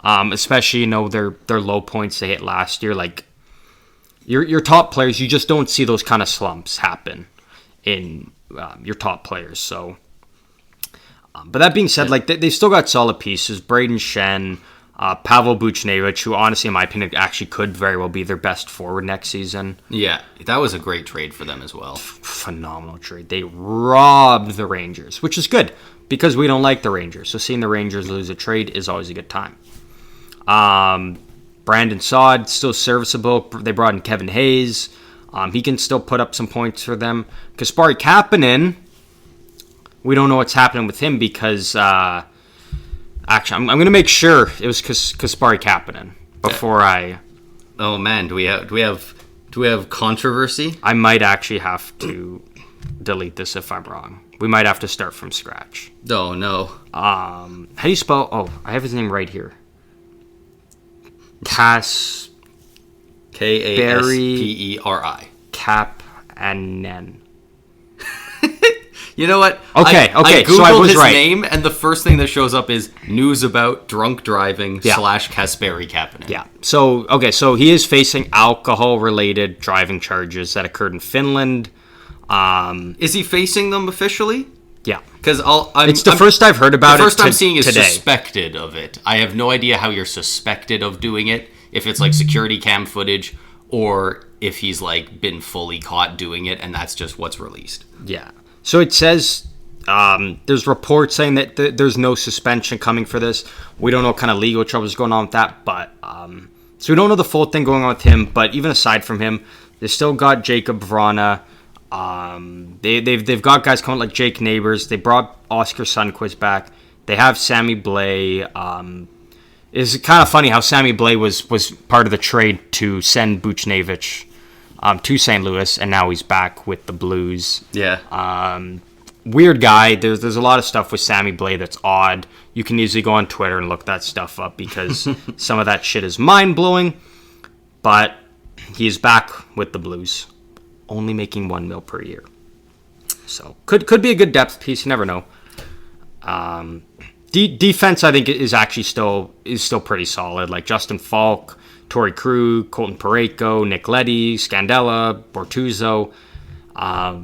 especially their low points they hit last year. Like your top players, you just don't see those kind of slumps happen in your top players. So. But that being said, like they've still got solid pieces. Braden Shen, Pavel Buchnevich, who honestly, in my opinion, actually could very well be their best forward next season. Yeah, that was a great trade for them as well. Phenomenal trade. They robbed the Rangers, which is good because we don't like the Rangers. So seeing the Rangers lose a trade is always a good time. Brandon Saad, still serviceable. They brought in Kevin Hayes. He can still put up some points for them. Kasperi Kapanen, we don't know what's happening with him because, actually, I'm going to make sure it was Kasperi Kapanen before I. Oh man, do we have controversy? I might actually have to delete this if I'm wrong. We might have to start from scratch. Oh no. How do you spell? Oh, I have his name right here. Kasperi Kasperi. Kapanen. You know what? Okay, I so I Googled was his right. name, and the first thing that shows up is news about drunk driving / Kasperi Kapanen. Yeah. So he is facing alcohol-related driving charges that occurred in Finland. Is he facing them officially? Yeah. Because it's the first I've heard about it. The first I'm seeing is today. suspected of it. I have no idea how you're suspected of doing it. If it's like security cam footage, or if he's like been fully caught doing it, and that's just what's released. Yeah. So it says there's reports saying that there's no suspension coming for this. We don't know what kind of legal troubles going on with that, but so we don't know the full thing going on with him. But even aside from him, they still got Jacob Vrana. They've got guys coming like Jake Neighbors. They brought Oscar Sundqvist back. They have Sammy Blais. It's kind of funny how Sammy Blais was part of the trade to send Buchnevich to St. Louis, and now he's back with the Blues. Yeah. Weird guy. There's a lot of stuff with Sammy Blais that's odd. You can easily go on Twitter and look that stuff up because some of that shit is mind-blowing. But he's back with the Blues, only making $1 million per year. So could be a good depth piece. You never know. Defense, I think, is actually still pretty solid. Like Justin Falk, Torrey Krug, Colton Parayko, Nick Leddy, Scandella, Bortuzzo,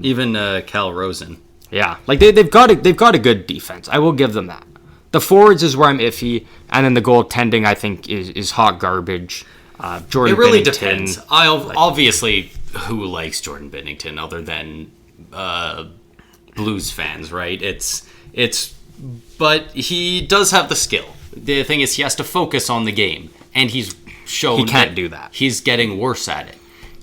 Even Cal Rosen. Yeah, like they've got a good defense. I will give them that. The forwards is where I'm iffy, and then the goaltending I think is hot garbage. Jordan It really Binnington, depends. Obviously, who likes Jordan Binnington other than Blues fans, right? But he does have the skill. The thing is, he has to focus on the game, and he's shown He can't do that. He's getting worse at it.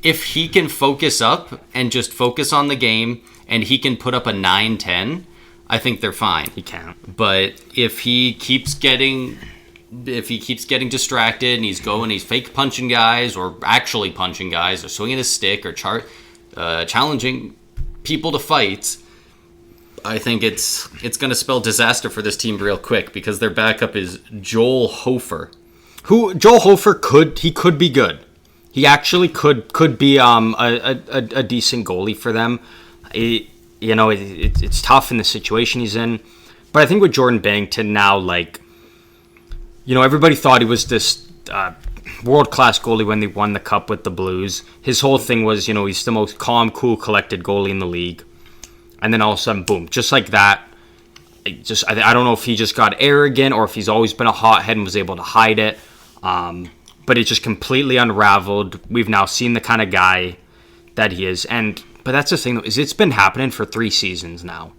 If he can focus up and just focus on the game, and he can put up a 9-10, I think they're fine. He can't. But if he keeps getting distracted and he's fake punching guys or actually punching guys or swinging his stick or challenging people to fights, I think it's going to spell disaster for this team real quick because their backup is Joel Hofer. Joel Hofer could be good. He actually could be a decent goalie for them. It's tough in the situation he's in, but I think with Jordan Binnington now, like, everybody thought he was this world-class goalie when they won the cup with the Blues. His whole thing was, he's the most calm, cool, collected goalie in the league. And then all of a sudden, boom, just like that. I don't know if he just got arrogant or if he's always been a hothead and was able to hide it. But it just completely unraveled. We've now seen the kind of guy that he is. But that's the thing, though, is it's been happening for 3 seasons now.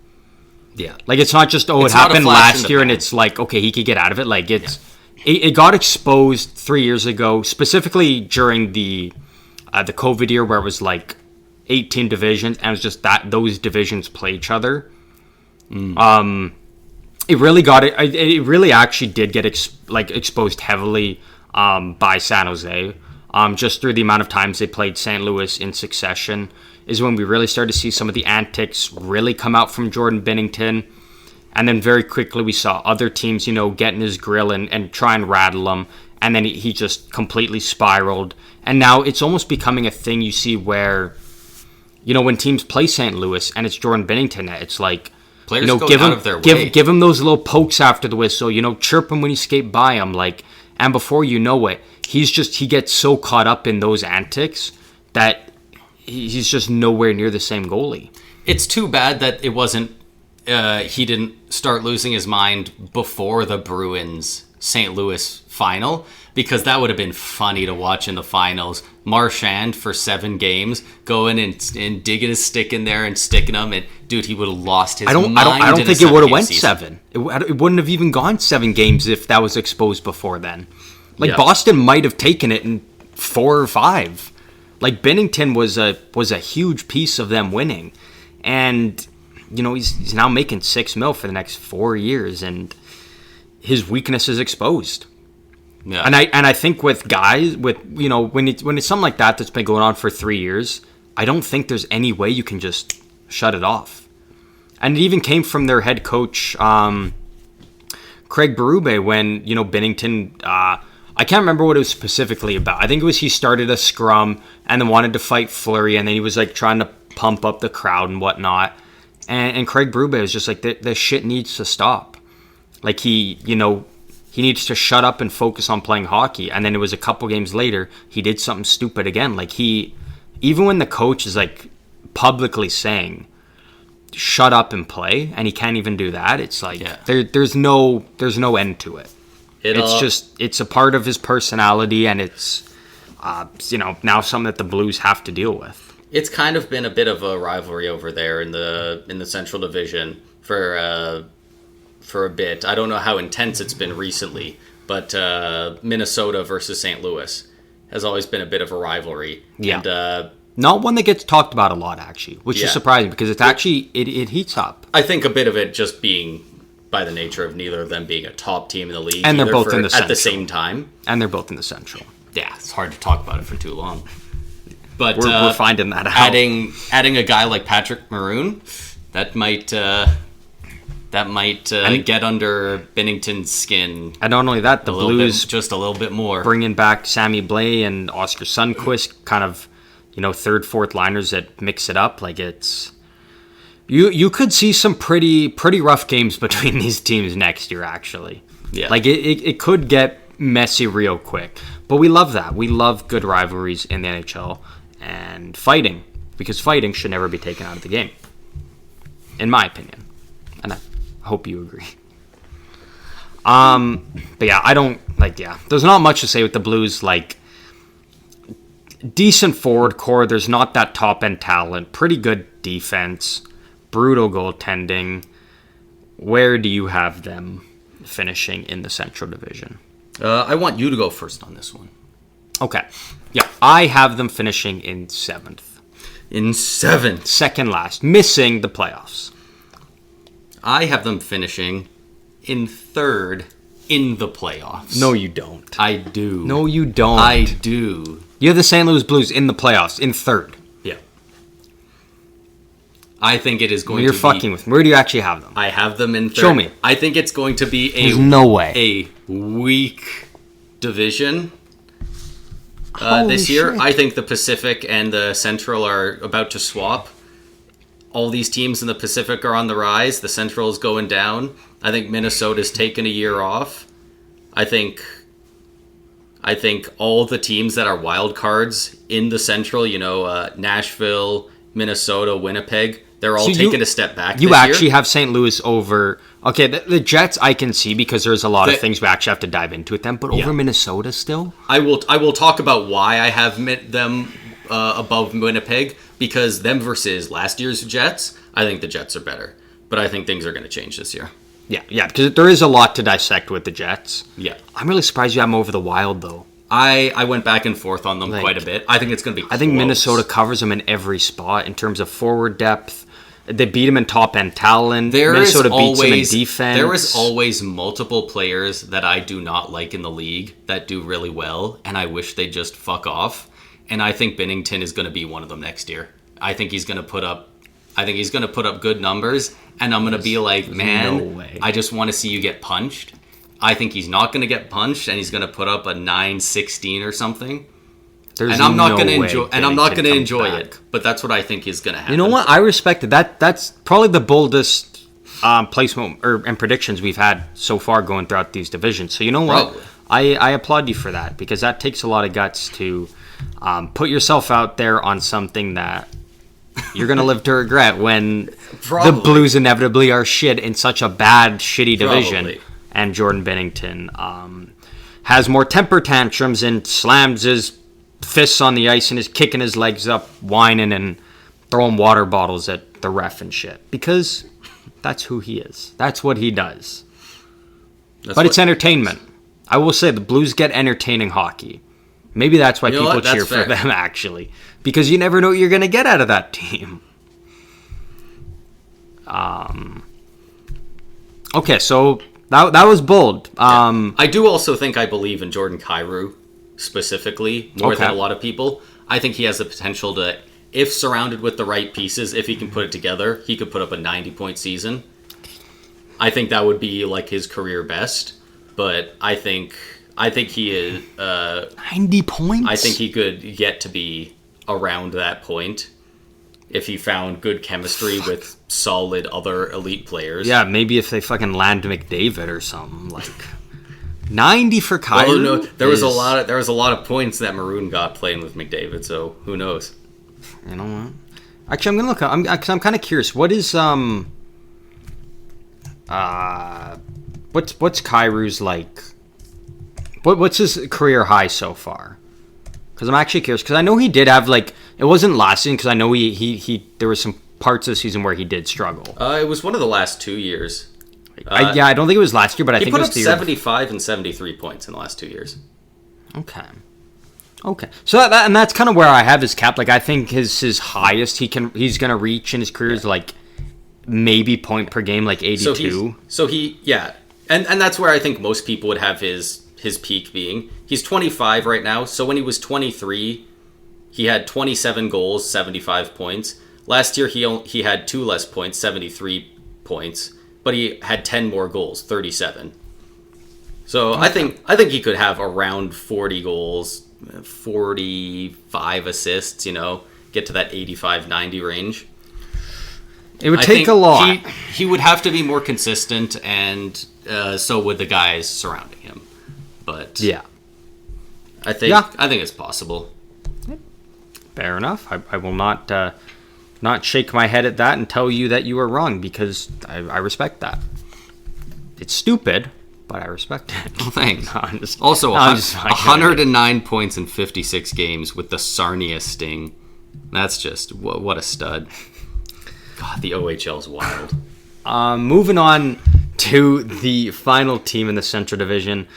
Yeah. Like, it's not just, it It's not a happened flash in last the year and pan. it's like, okay, he could get out of it. Like, it got exposed 3 years ago, specifically during the COVID year where it was like 18 divisions and it was just that those divisions play each other. It really got it. It really actually did get exposed heavily by San Jose. Just through the amount of times they played St. Louis in succession is when we really started to see some of the antics really come out from Jordan Binnington. And then very quickly we saw other teams, get in his grill and try and rattle him. And then he just completely spiraled. And now it's almost becoming a thing you see where, when teams play St. Louis and it's Jordan Binnington, it's like, Players go out of their way. Give him those little pokes after the whistle, chirp him when you skate by him. And before you know it, he gets so caught up in those antics that he's just nowhere near the same goalie. It's too bad that it wasn't, he didn't start losing his mind before the Bruins St. Louis final, because that would have been funny to watch in the finals. Marchand for 7 games, going and digging his stick in there and sticking them, and dude, he would have lost his mind. I don't in think a it would have 7-game went season. 7. It wouldn't have even gone 7 games if that was exposed before then. Yeah. Boston might have taken it in 4 or 5. Binnington was a huge piece of them winning, and he's now making $6 million for the next 4 years, and his weakness is exposed. Yeah. And I think with guys when it's something like that that's been going on for 3 years, I don't think there's any way you can just shut it off. And it even came from their head coach, Craig Berube, when Binnington. I can't remember what it was specifically about. I think it was he started a scrum and then wanted to fight Fleury, and then he was trying to pump up the crowd and whatnot. And Craig Berube was just like, this shit needs to stop. He needs to shut up and focus on playing hockey. And then it was a couple games later, he did something stupid again. Even when the coach is publicly saying, shut up and play, and he can't even do that, it's there's no end to it. It's a part of his personality, and it's now something that the Blues have to deal with. It's kind of been a bit of a rivalry over there in the Central Division for a bit. I don't know how intense it's been recently, but Minnesota versus St. Louis has always been a bit of a rivalry. Yeah. And, not one that gets talked about a lot, actually, which is surprising because it's actually it heats up. I think a bit of it just being by the nature of neither of them being a top team in the league, and they're both in the Central at the same time. And they're both in the Central. Yeah, it's hard to talk about it for too long. But we're finding that out. Adding a guy like Patrick Maroon, that might get under Binnington's skin. And not only that, the Blues just a little bit more, bringing back Sammy Blais and Oscar Sundqvist, kind of third, fourth liners that mix it up. It's you could see some pretty rough games between these teams next year. Actually, yeah, it could get messy real quick. But we love that. We love good rivalries in the NHL and fighting, because fighting should never be taken out of the game, in my opinion. And I hope you agree. But yeah, I don't there's not much to say with the Blues. Decent forward core. There's not that top end talent. Pretty good defense. Brutal goaltending. Where do you have them finishing in the Central Division? I want you to go first on this one. Okay. Yeah, I have them finishing in 7th. In 7th. Second last. Missing the playoffs. I have them finishing in 3rd in the playoffs. No, you don't. I do. No, you don't. I do. You have the St. Louis Blues in the playoffs, in 3rd. Yeah. I think it is going You're to be... You're fucking with me. Where do you actually have them? I have them in 3rd. Show me. I think it's going to be There's no way. a weak division this Holy year. shit. I think the Pacific and the Central are about to swap. All these teams in the Pacific are on the rise. The Central is going down. I think Minnesota's taken a year off. I think all the teams that are wild cards in the Central, Nashville, Minnesota, Winnipeg, they're all taking a step back. You this actually year. have St. Louis over... Okay, the Jets I can see because there's a lot of things we actually have to dive into with them, but over Minnesota still? I will talk about why I have them above Winnipeg, because them versus last year's Jets, I think the Jets are better. But I think things are going to change this year. Yeah, because there is a lot to dissect with the Jets. Yeah. I'm really surprised you have them over the Wild, though. I went back and forth on them quite a bit. I think it's going to be close. I think Minnesota covers them in every spot in terms of forward depth. They beat them in top-end talent. Minnesota beats them in defense. There is always multiple players that I do not like in the league that do really well, and I wish they'd just fuck off. And I think Binnington is going to be one of them next year. I think he's going to put up good numbers, and I'm going to be like, man, no way. I just want to see you get punched. I think he's not going to get punched, and he's going to put up a 9-16 or something. I'm not going to enjoy it. But that's what I think is going to happen. You know what? I respect it. That's probably the boldest placement and predictions we've had so far going throughout these divisions. So you know what? I applaud you for that, because that takes a lot of guts to put yourself out there on something that you're going to live to regret when the Blues inevitably are shit in such a bad, shitty division. Probably. And Jordan Binnington has more temper tantrums and slams his fists on the ice and is kicking his legs up, whining and throwing water bottles at the ref and shit. Because that's who he is. That's what he does. It's entertainment. I will say the Blues get entertaining hockey. Maybe that's why people cheer for them, actually. Because you never know what you're going to get out of that team. Okay, so that was bold. I do also think I believe in Jordan Kyrou specifically more than a lot of people. I think he has the potential to, if surrounded with the right pieces, if he can put it together, he could put up a 90-point season. I think that would be like his career best. But I think he is 90 points. I think he could get to be around that point if he found good chemistry with solid other elite players. Yeah, maybe if they fucking land McDavid or something like 90 for Kyrou. Well, no, there was a lot of points that Maroon got playing with McDavid, so who knows? You know what? Actually, I'm gonna look up. I'm kind of curious. What is what's Kyrou's like? What's his career high so far? Because I'm actually curious. Because I know he did have like, it wasn't last season. Because I know he there was some parts of the season where he did struggle. It was one of the last 2 years. I don't think it was last year, but I think it was the year. He put up 75 and 73 points in the last 2 years. Okay. So that's kind of where I have his cap. Like I think his highest he's gonna reach in his career is like maybe point per game, like 82. And that's where I think most people would have his peak being. He's 25 right now, so when he was 23, he had 27 goals, 75 points. Last year he had 2 less points, 73 points, but he had 10 more goals, 37. So okay. I think he could have around 40 goals, 45 assists, get to that 85-90 range. It would take a lot. He would have to be more consistent, and so would the guys surrounding him. But yeah, I think it's possible. Fair enough. I will not shake my head at that and tell you that you are wrong, because I respect that. It's stupid, but I respect it. Well, thanks. 109 points in 56 games with the Sarnia Sting. That's just what a stud. God, the OHL's wild. Moving on to the final team in the Central Division.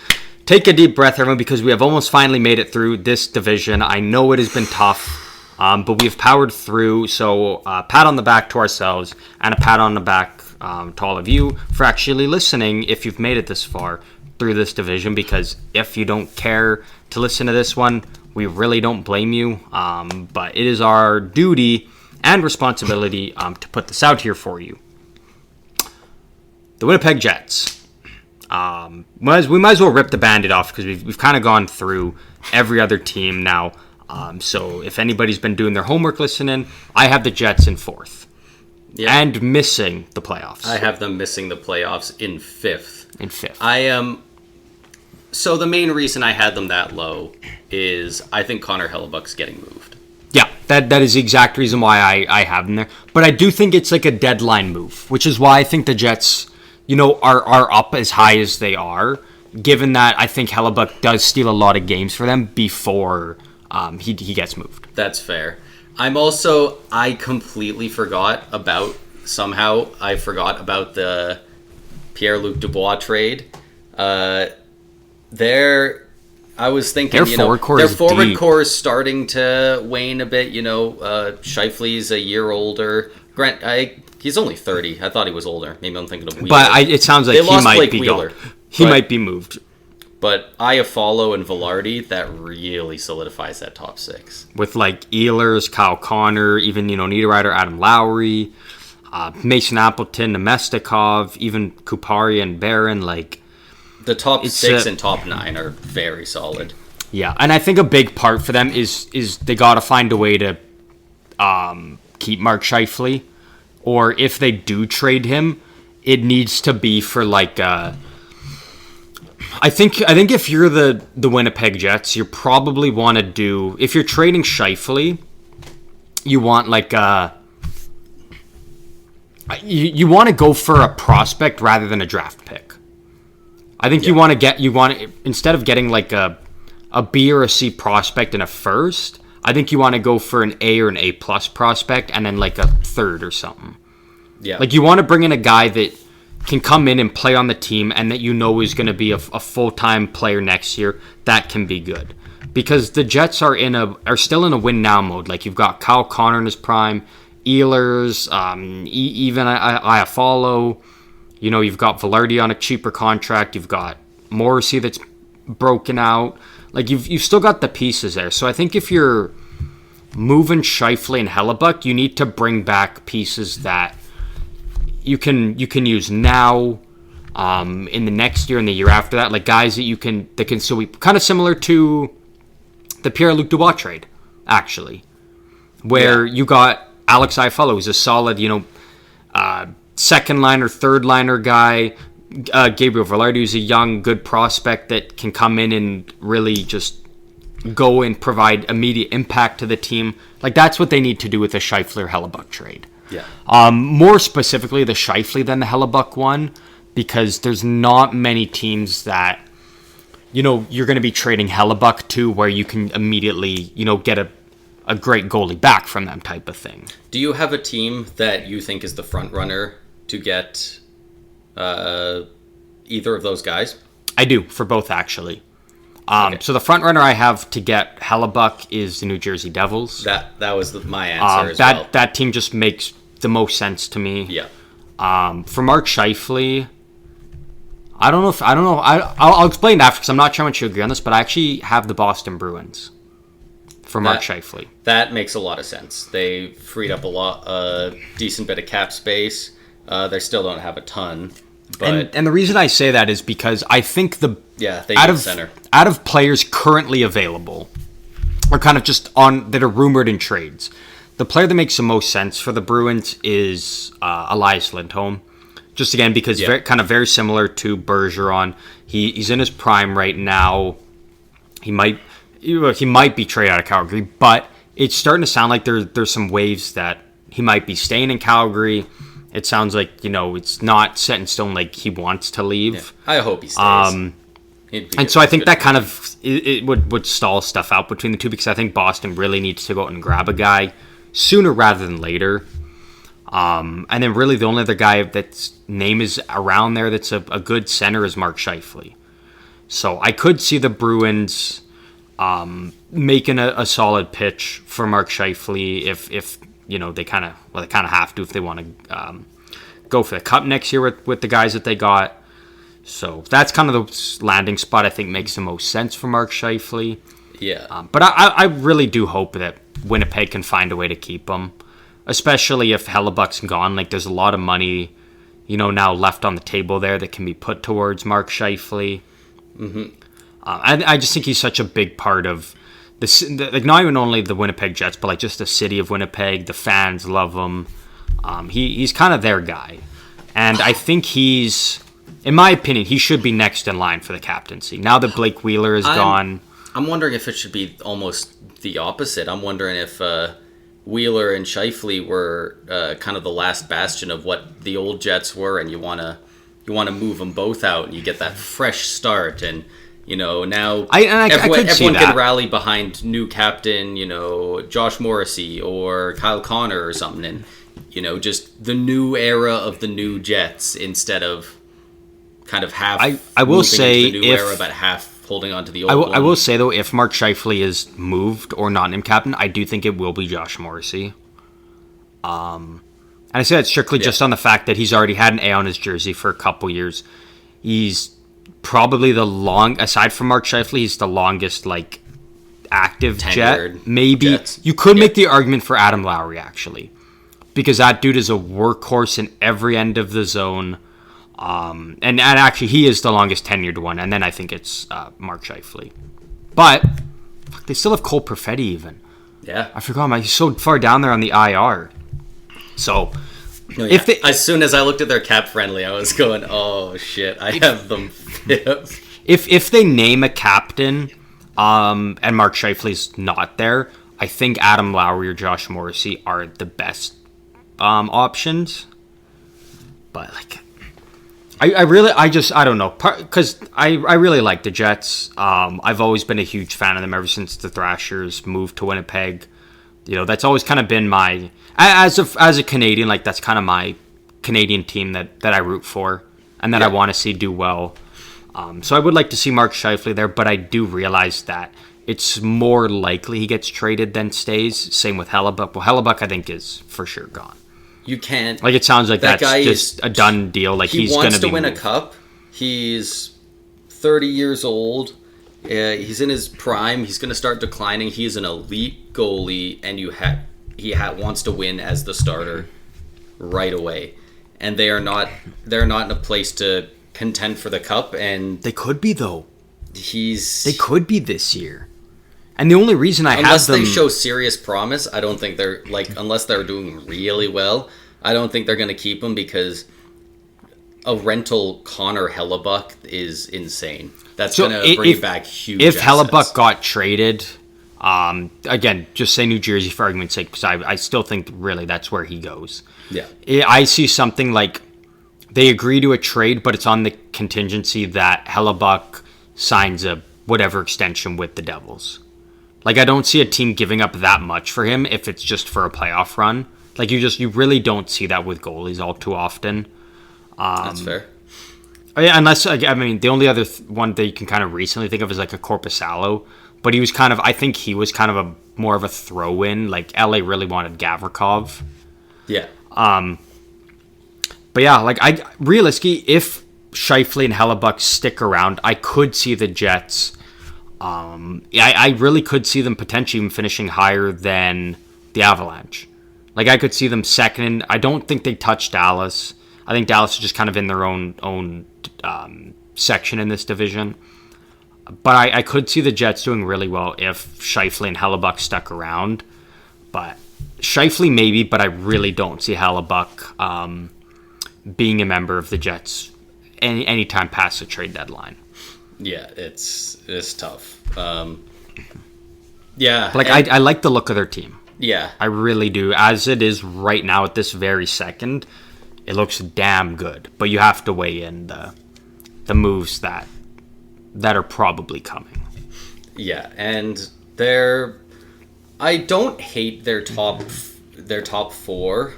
Take a deep breath, everyone, because we have almost finally made it through this division. I know it has been tough, but we've powered through. So pat on the back to ourselves and a pat on the back to all of you for actually listening if you've made it this far through this division, because if you don't care to listen to this one, we really don't blame you. But it is our duty and responsibility to put this out here for you. The Winnipeg Jets. We might as well rip the Band-Aid off, because we've kind of gone through every other team now. So if anybody's been doing their homework listening, I have the Jets in 4th. Yeah. And missing the playoffs. I have them missing the playoffs in 5th. In 5th. I am. So the main reason I had them that low is I think Connor Hellebuck's getting moved. Yeah, that is the exact reason why I have them there. But I do think it's like a deadline move, which is why I think the Jets, are up as high as they are, given that I think Hellebuck does steal a lot of games for them before he gets moved. That's fair. I completely forgot about somehow I forgot about the Pierre-Luc Dubois trade. I was thinking, Their forward core is starting to wane a bit. Scheifele's a year older. He's only 30. I thought he was older. Maybe I'm thinking of Wheeler. But it sounds like he might be gone. He might be moved. But Iafallo and Velarde, that really solidifies that top six. With like Ehlers, Kyle Connor, even Niederreiter, Adam Lowry, Mason Appleton, Nemestikov, even Kupari and Barron. Like the top six and top nine are very solid. Yeah, and I think a big part for them is they got to find a way to keep Mark Scheifele, or if they do trade him, it needs to be for like. I think if you're the Winnipeg Jets, you probably want to do, if you're trading Scheifele, you want like you want to go for a prospect rather than a draft pick. I think you want to instead of getting like a B or a C prospect in a first, I think you want to go for an A or an A plus prospect and then like a third or something. Yeah. Like you want to bring in a guy that can come in and play on the team and that is going to be a full-time player next year, that can be good. Because the Jets are still in a win-now mode. Like, you've got Kyle Connor in his prime, Ehlers, even Iafallo. You've got Velarde on a cheaper contract. You've got Morrissey that's broken out. Like, you've still got the pieces there. So I think if you're moving Scheifele and Hellebuck, you need to bring back pieces that you can use now, in the next year and the year after that, like guys that can still be kind of similar to the Pierre-Luc Dubois trade, actually, where you got Alex Iafallo, who's a solid, second liner, third liner guy. Gabriel Velarde, who's a young, good prospect that can come in and really just go and provide immediate impact to the team. Like that's what they need to do with the Scheifele-Hellebuck trade. Yeah. More specifically, the Scheifele than the Hellebuck one, because there's not many teams that, you're going to be trading Hellebuck to where you can immediately, get a great goalie back from them type of thing. Do you have a team that you think is the front runner to get either of those guys? I do, for both actually. Okay. So the front runner I have to get Hellebuck is the New Jersey Devils. That was my answer as well. That team just makes the most sense to me. Yeah. For Mark Scheifele, I don't know. I'll explain it after because I'm not sure how much you agree on this, but I actually have the Boston Bruins for Mark Scheifele. That makes a lot of sense. They freed up a decent bit of cap space. They still don't have a ton. But and the reason I say that is because I think they need center. Out of players currently available, or kind of just that are rumored in trades, the player that makes the most sense for the Bruins is Elias Lindholm. Just again because very similar to Bergeron. He's in his prime right now. He might be traded out of Calgary, but it's starting to sound like there's some waves that he might be staying in Calgary. It sounds like, it's not set in stone like he wants to leave. Yeah, I hope he stays. And so I think that kind of it would stall stuff out between the two because I think Boston really needs to go out and grab a guy sooner rather than later. And then really the only other guy that's name is around there that's a good center is Mark Scheifele. So I could see the Bruins making a solid pitch for Mark Scheifele if they kind of have to if they want to go for the cup next year with the guys that they got. So that's kind of the landing spot I think makes the most sense for Mark Scheifele. Yeah. But I really do hope that Winnipeg can find a way to keep him, especially if Hellebuck's gone. Like there's a lot of money, now left on the table there that can be put towards Mark Scheifele. Mm-hmm. I just think he's such a big part of like not even only the Winnipeg Jets, but like just the city of Winnipeg. The fans love him. He's kind of their guy, and I think in my opinion, he should be next in line for the captaincy. Now that Blake Wheeler is gone, I'm wondering if it should be almost the opposite. I'm wondering if Wheeler and Scheifele were kind of the last bastion of what the old Jets were, and you want to move them both out, and you get that fresh start and. Now everyone can rally behind new captain, Josh Morrissey or Kyle Connor or something. And, just the new era of the new Jets instead of kind of half. I will say the new era, but half holding on to the old. I will say though, if Mark Scheifele is moved or not named captain, I do think it will be Josh Morrissey. And I say that strictly just on the fact that he's already had an A on his jersey for a couple years. He's probably aside from Mark Scheifele, he's the longest active Jet. Maybe Jets. You could make the argument for Adam Lowry actually, because that dude is a workhorse in every end of the zone. And actually, he is the longest tenured one, and then I think it's Mark Scheifele. But they still have Cole Perfetti even. Yeah, I forgot he's so far down there on the IR. So, as soon as I looked at their cap friendly, I was going, "Oh shit, I have them." If they name a captain, and Mark Scheifele's not there, I think Adam Lowry or Josh Morrissey are the best options. But I don't know, because I really like the Jets. I've always been a huge fan of them ever since the Thrashers moved to Winnipeg. That's always kind of been my, as a Canadian, that's kind of my Canadian team that I root for and that I want to see do well. So I would like to see Mark Scheifele there, but I do realize that it's more likely he gets traded than stays. Same with Hellebuck. Well, Hellebuck I think is for sure gone. You can't. It sounds like that's just a done deal. He wants to win a cup. He's 30 years old. He's in his prime. He's going to start declining. He's an elite goalie, and he wants to win as the starter right away. And they're not in a place to contend for the cup. And they could be though. They could be this year. And the only reason unless they show serious promise, I don't think they're unless they're doing really well, I don't think they're going to keep him, because a rental Connor Hellebuck is insane. That's going to bring back huge if assets. Hellebuck got traded, again, just say New Jersey for argument's sake, because I still think really that's where he goes. Yeah. I see something they agree to a trade, but it's on the contingency that Hellebuck signs a whatever extension with the Devils. I don't see a team giving up that much for him if it's just for a playoff run. You really don't see that with goalies all too often. That's fair. Unless, the only other one that you can kind of recently think of is a Korpisalo. But he was I think he was kind of more of a throw-in. LA really wanted Gavrikov. Yeah. But yeah, realistically, if Scheifele and Hellebuck stick around, I could see the Jets. I really could see them potentially even finishing higher than the Avalanche. I could see them second. I don't think they touch Dallas. I think Dallas is just kind of in their own section in this division. But I could see the Jets doing really well if Scheifele and Hellebuck stuck around. But Scheifele maybe, but I really don't see Hellebuck being a member of the Jets any time past the trade deadline. Yeah, it's tough. Yeah. I like the look of their team. Yeah. I really do. As it is right now at this very second, it looks damn good. But you have to weigh in the moves that are probably coming. Yeah, and I don't hate their top four,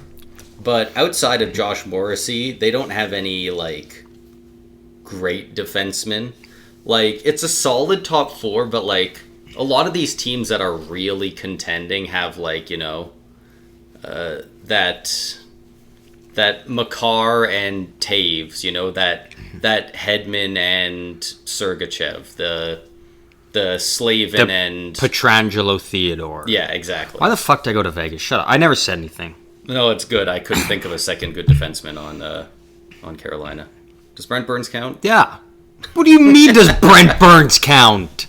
but outside of Josh Morrissey, they don't have any great defensemen. It's a solid top four, but a lot of these teams that are really contending have that Makar and Taves, that Hedman and Sergachev, the Slavin and Pietrangelo Theodore. Yeah, exactly. Why the fuck did I go to Vegas? Shut up. I never said anything. No, it's good. I couldn't think of a second good defenseman on Carolina. Does Brent Burns count? Yeah. What do you mean does Brent Burns count?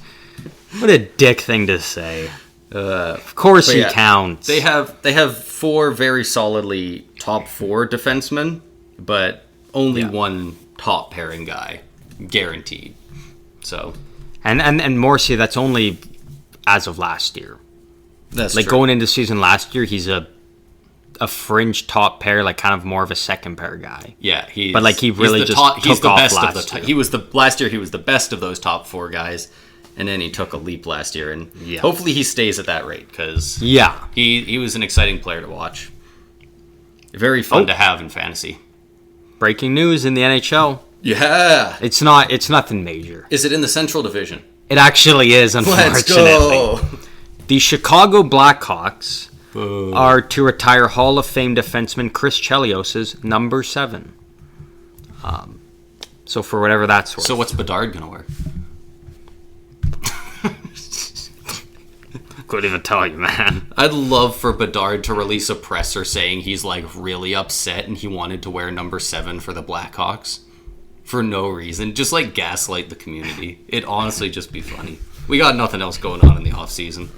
What a dick thing to say. Of course he counts. They have four very solidly top four defensemen, but only one top pairing guy, guaranteed. So, and Morrissey, that's only as of last year. That's true. Going into season last year, he's a fringe top pair, kind of more of a second pair guy. Yeah, he really just took off last year. He was last year. He was the best of those top four guys. And then he took a leap last year, and hopefully he stays at that rate, because he was an exciting player to watch. Very fun to have in fantasy. Breaking news in the NHL. Yeah. It's nothing major. Is it in the Central Division? It actually is, unfortunately. Let's go. The Chicago Blackhawks are to retire Hall of Fame defenseman Chris Chelios's number 7. So for whatever that's worth. So what's Bedard going to wear? Couldn't even tell you, man. I'd love for Bedard to release a presser saying he's like really upset and he wanted to wear number 7 for the Blackhawks for no reason. Just like gaslight the community. It'd honestly just be funny. We got nothing else going on in the off season.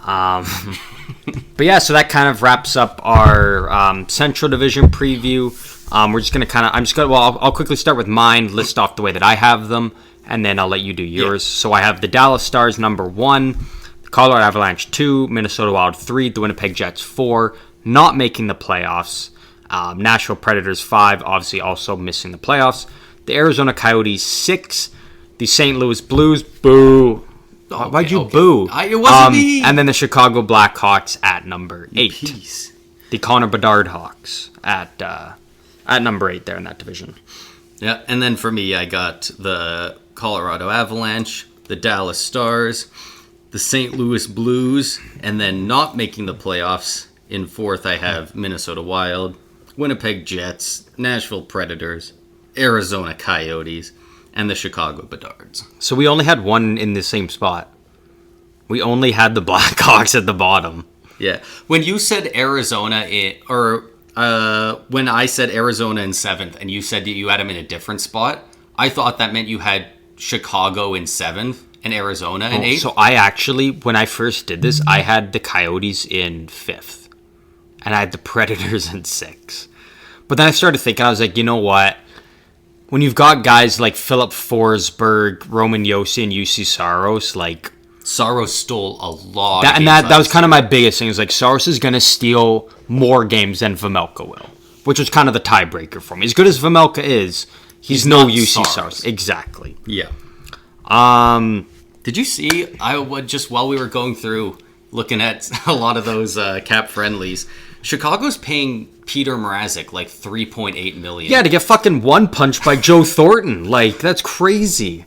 But yeah, so that kind of wraps up our Central Division preview. We're just gonna I'll quickly start with mine, list off the way that I have them, and then I'll let you do yours. Yeah. So I have the Dallas Stars number 1, the Colorado Avalanche 2, Minnesota Wild 3, the Winnipeg Jets 4, not making the playoffs. Nashville Predators 5, obviously also missing the playoffs. The Arizona Coyotes 6, the St. Louis Blues, boo. Okay, why'd you boo? It wasn't me. And then the Chicago Blackhawks at number 8. Peace. The Connor Bedard Hawks at number 8 there in that division. Yeah, and then for me, I got the Colorado Avalanche, the Dallas Stars, the St. Louis Blues, and then not making the playoffs. In 4th, I have Minnesota Wild, Winnipeg Jets, Nashville Predators, Arizona Coyotes, and the Chicago Bedards. So we only had one in the same spot. We only had the Blackhawks at the bottom. Yeah. When you said Arizona, when I said Arizona in 7th, and you said that you had them in a different spot, I thought that meant you had Chicago in 7th and Arizona in 8th. So I actually, when I first did this, I had the Coyotes in 5th. And I had the Predators in 6th. But then I started thinking, I was like, you know what? When you've got guys like Philip Forsberg, Roman Josi, and UC Saros, like... Saros stole a lot of games. And that was kind of my biggest thing. Is like, Saros is going to steal more games than Vejmelka will. Which was kind of the tiebreaker for me. As good as Vejmelka is, he's no UC Saros. Exactly. Yeah. Did you see, just while we were going through, looking at a lot of those cap friendlies... Chicago's paying Peter Mrazek like $3.8 million. Yeah, to get fucking one punched by Joe Thornton. Like, that's crazy.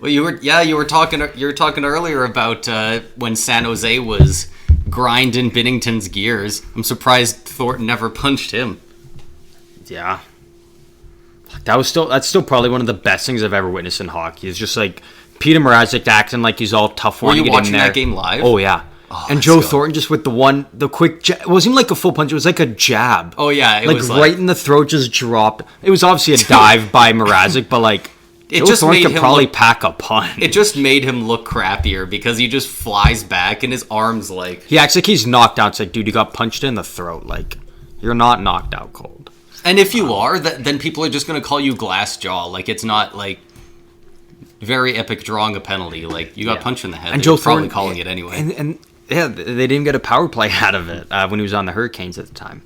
Well, you were talking earlier about when San Jose was grinding Binnington's gears. I'm surprised Thornton never punched him. Yeah. That's still probably one of the best things I've ever witnessed in hockey. It's just like Peter Mrazek acting like he's all tough. Were you watching that game live? Oh yeah. Oh, and Joe Thornton just with the quick jab. It wasn't even like a full punch. It was like a jab. Oh, yeah. It was right in the throat, just dropped. It was obviously a dive by Mrazek, but like, Joe Thornton could probably pack a punch. It just made him look crappier because he just flies back and his arms like... He acts like he's knocked out. It's like, dude, you got punched in the throat. Like, you're not knocked out cold. And if you are, then people are just going to call you glass jaw. Like, it's not like... very epic drawing a penalty. Like, you got punched in the head. And Joe probably Thornton, calling it anyway. And yeah, they didn't get a power play out of it when he was on the Hurricanes at the time.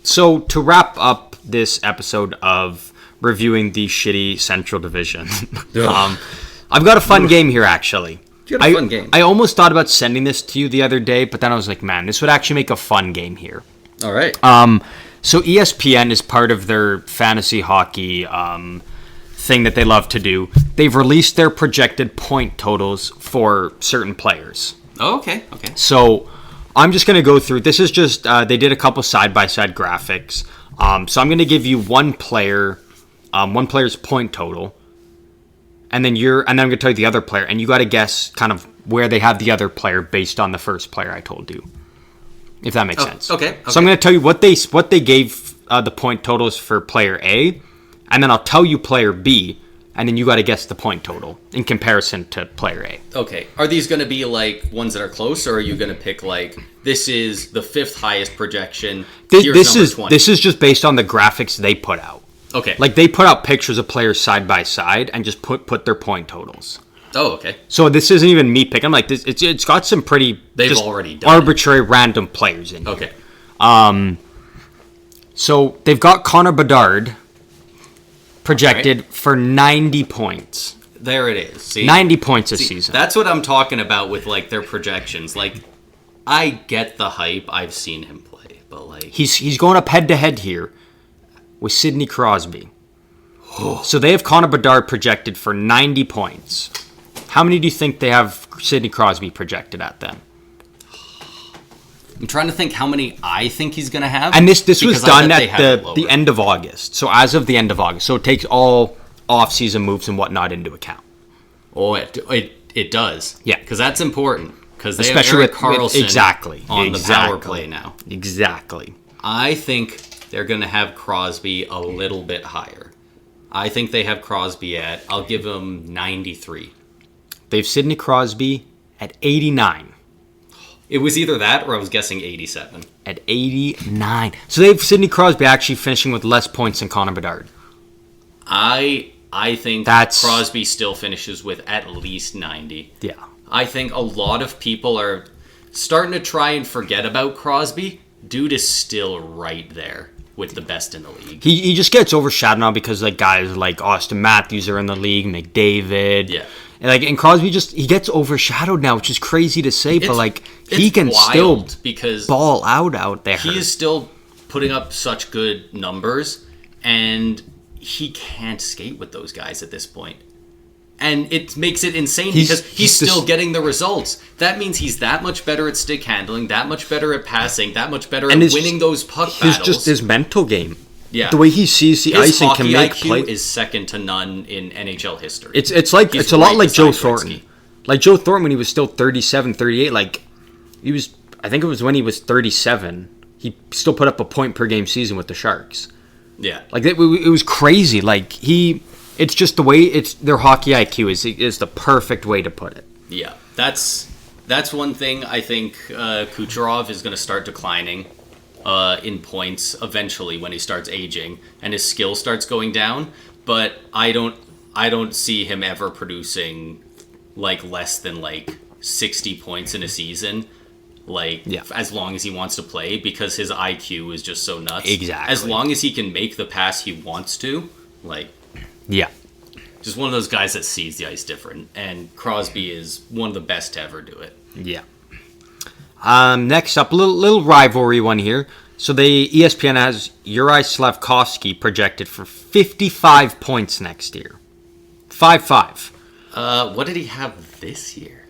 So to wrap up this episode of reviewing the shitty Central Division, I've got a fun game here, actually. You got a fun game. I almost thought about sending this to you the other day, but then I was like, man, this would actually make a fun game here. All right. So ESPN is part of their fantasy hockey thing that they love to do. They've released their projected point totals for certain players. Oh, okay. So I'm just going to go through. This is just they did a couple side-by-side graphics. So I'm going to give you one player's point total, and then I'm going to tell you the other player, and you got to guess kind of where they have the other player based on the first player I told you. If that makes sense. Okay. So I'm going to tell you what they gave the point totals for player A. And then I'll tell you player B, and then you got to guess the point total in comparison to player A. Okay. Are these going to be like ones that are close, or are you going to pick like this is the 5th highest projection? This is just based on the graphics they put out. Okay. Like they put out pictures of players side by side and just put their point totals. Oh, okay. So this isn't even me picking. I'm like this. It's got some pretty they've already done arbitrary random players in here. Okay. So they've got Connor Bedard projected for 90 points. There it is. See? 90 points a season. That's what I'm talking about with like their projections. Like, I get the hype. I've seen him play. but like he's going up head to head here with Sidney Crosby. So they have Connor Bedard projected for 90 points. How many do you think they have Sidney Crosby projected at then? I'm trying to think how many I think he's going to have. And this was done at the end of August. So as of the end of August. So it takes all off-season moves and whatnot into account. Oh, it does. Yeah. Because that's important. Because they especially have Erik Karlsson on the power play now. Exactly. I think they're going to have Crosby a little bit higher. I think they have Crosby at, I'll give him 93. They have Sidney Crosby at 89. It was either that or I was guessing 87. At 89. So they have Sidney Crosby actually finishing with less points than Connor Bedard. I think Crosby still finishes with at least 90. Yeah. I think a lot of people are starting to try and forget about Crosby. Dude is still right there with the best in the league. He just gets overshadowed now because like guys like Austin Matthews are in the league, McDavid. Yeah. And Crosby he gets overshadowed now, which is crazy to say, but like he can still because ball out there. He is still putting up such good numbers, and he can't skate with those guys at this point. And it makes it insane because he's still getting the results. That means he's that much better at stick handling, that much better at passing, that much better at winning those puck battles. Just his mental game. Yeah. The way he sees the ice and can make play is second to none in NHL history. It's a lot like Joe Thornton. Like Joe Thornton when he was still 37, 38, like he was, I think it was when he was 37, he still put up a point per game season with the Sharks. Yeah. Like it was crazy. Like it's just the way their hockey IQ is the perfect way to put it. Yeah. That's one thing I think Kucherov is going to start declining in points eventually when he starts aging and his skill starts going down, but I don't see him ever producing like less than like 60 points in a season. As long as he wants to play, because his IQ is just so nuts. Exactly. As long as he can make the pass he wants to, yeah. Just one of those guys that sees the ice different, and Crosby is one of the best to ever do it. Yeah. Next up, a little rivalry one here. So ESPN has Uri Slafkovsky projected for 55 points next year. 5-5. What did he have this year?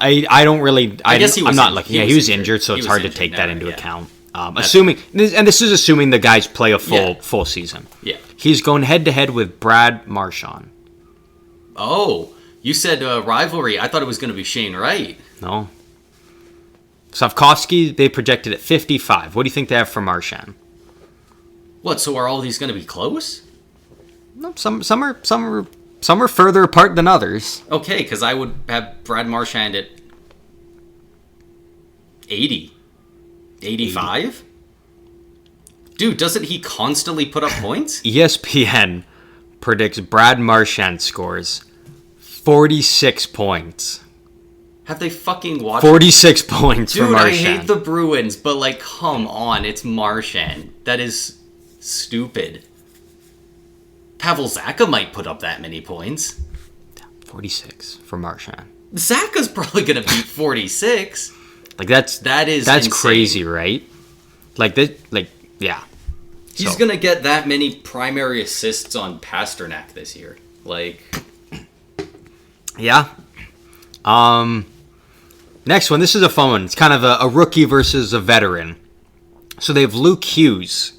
I don't really. I guess I'm not looking. He was injured, so it's hard to take that into account. Assuming, and this is assuming the guys play a full season. Yeah. He's going head to head with Brad Marchand. Oh, you said rivalry. I thought it was going to be Shane Wright. No. Slafkovsky, they projected at 55. What do you think they have for Marchand? What? So are all these going to be close? No, some are further apart than others. Okay, because I would have Brad Marchand at 80. 85? Dude, doesn't he constantly put up points? ESPN predicts Brad Marchand scores 46 points. Have they fucking watched 46 points Dude, for Marchand. I hate the Bruins, but come on, it's Marchand. That is stupid. Pavel Zacha might put up that many points. 46 for Marchand. Zacha's probably going to beat 46. That's insane. crazy, right? Yeah. He's going to get that many primary assists on Pasternak this year. Yeah. Next one. This is a fun one. It's kind of a rookie versus a veteran. So they have Luke Hughes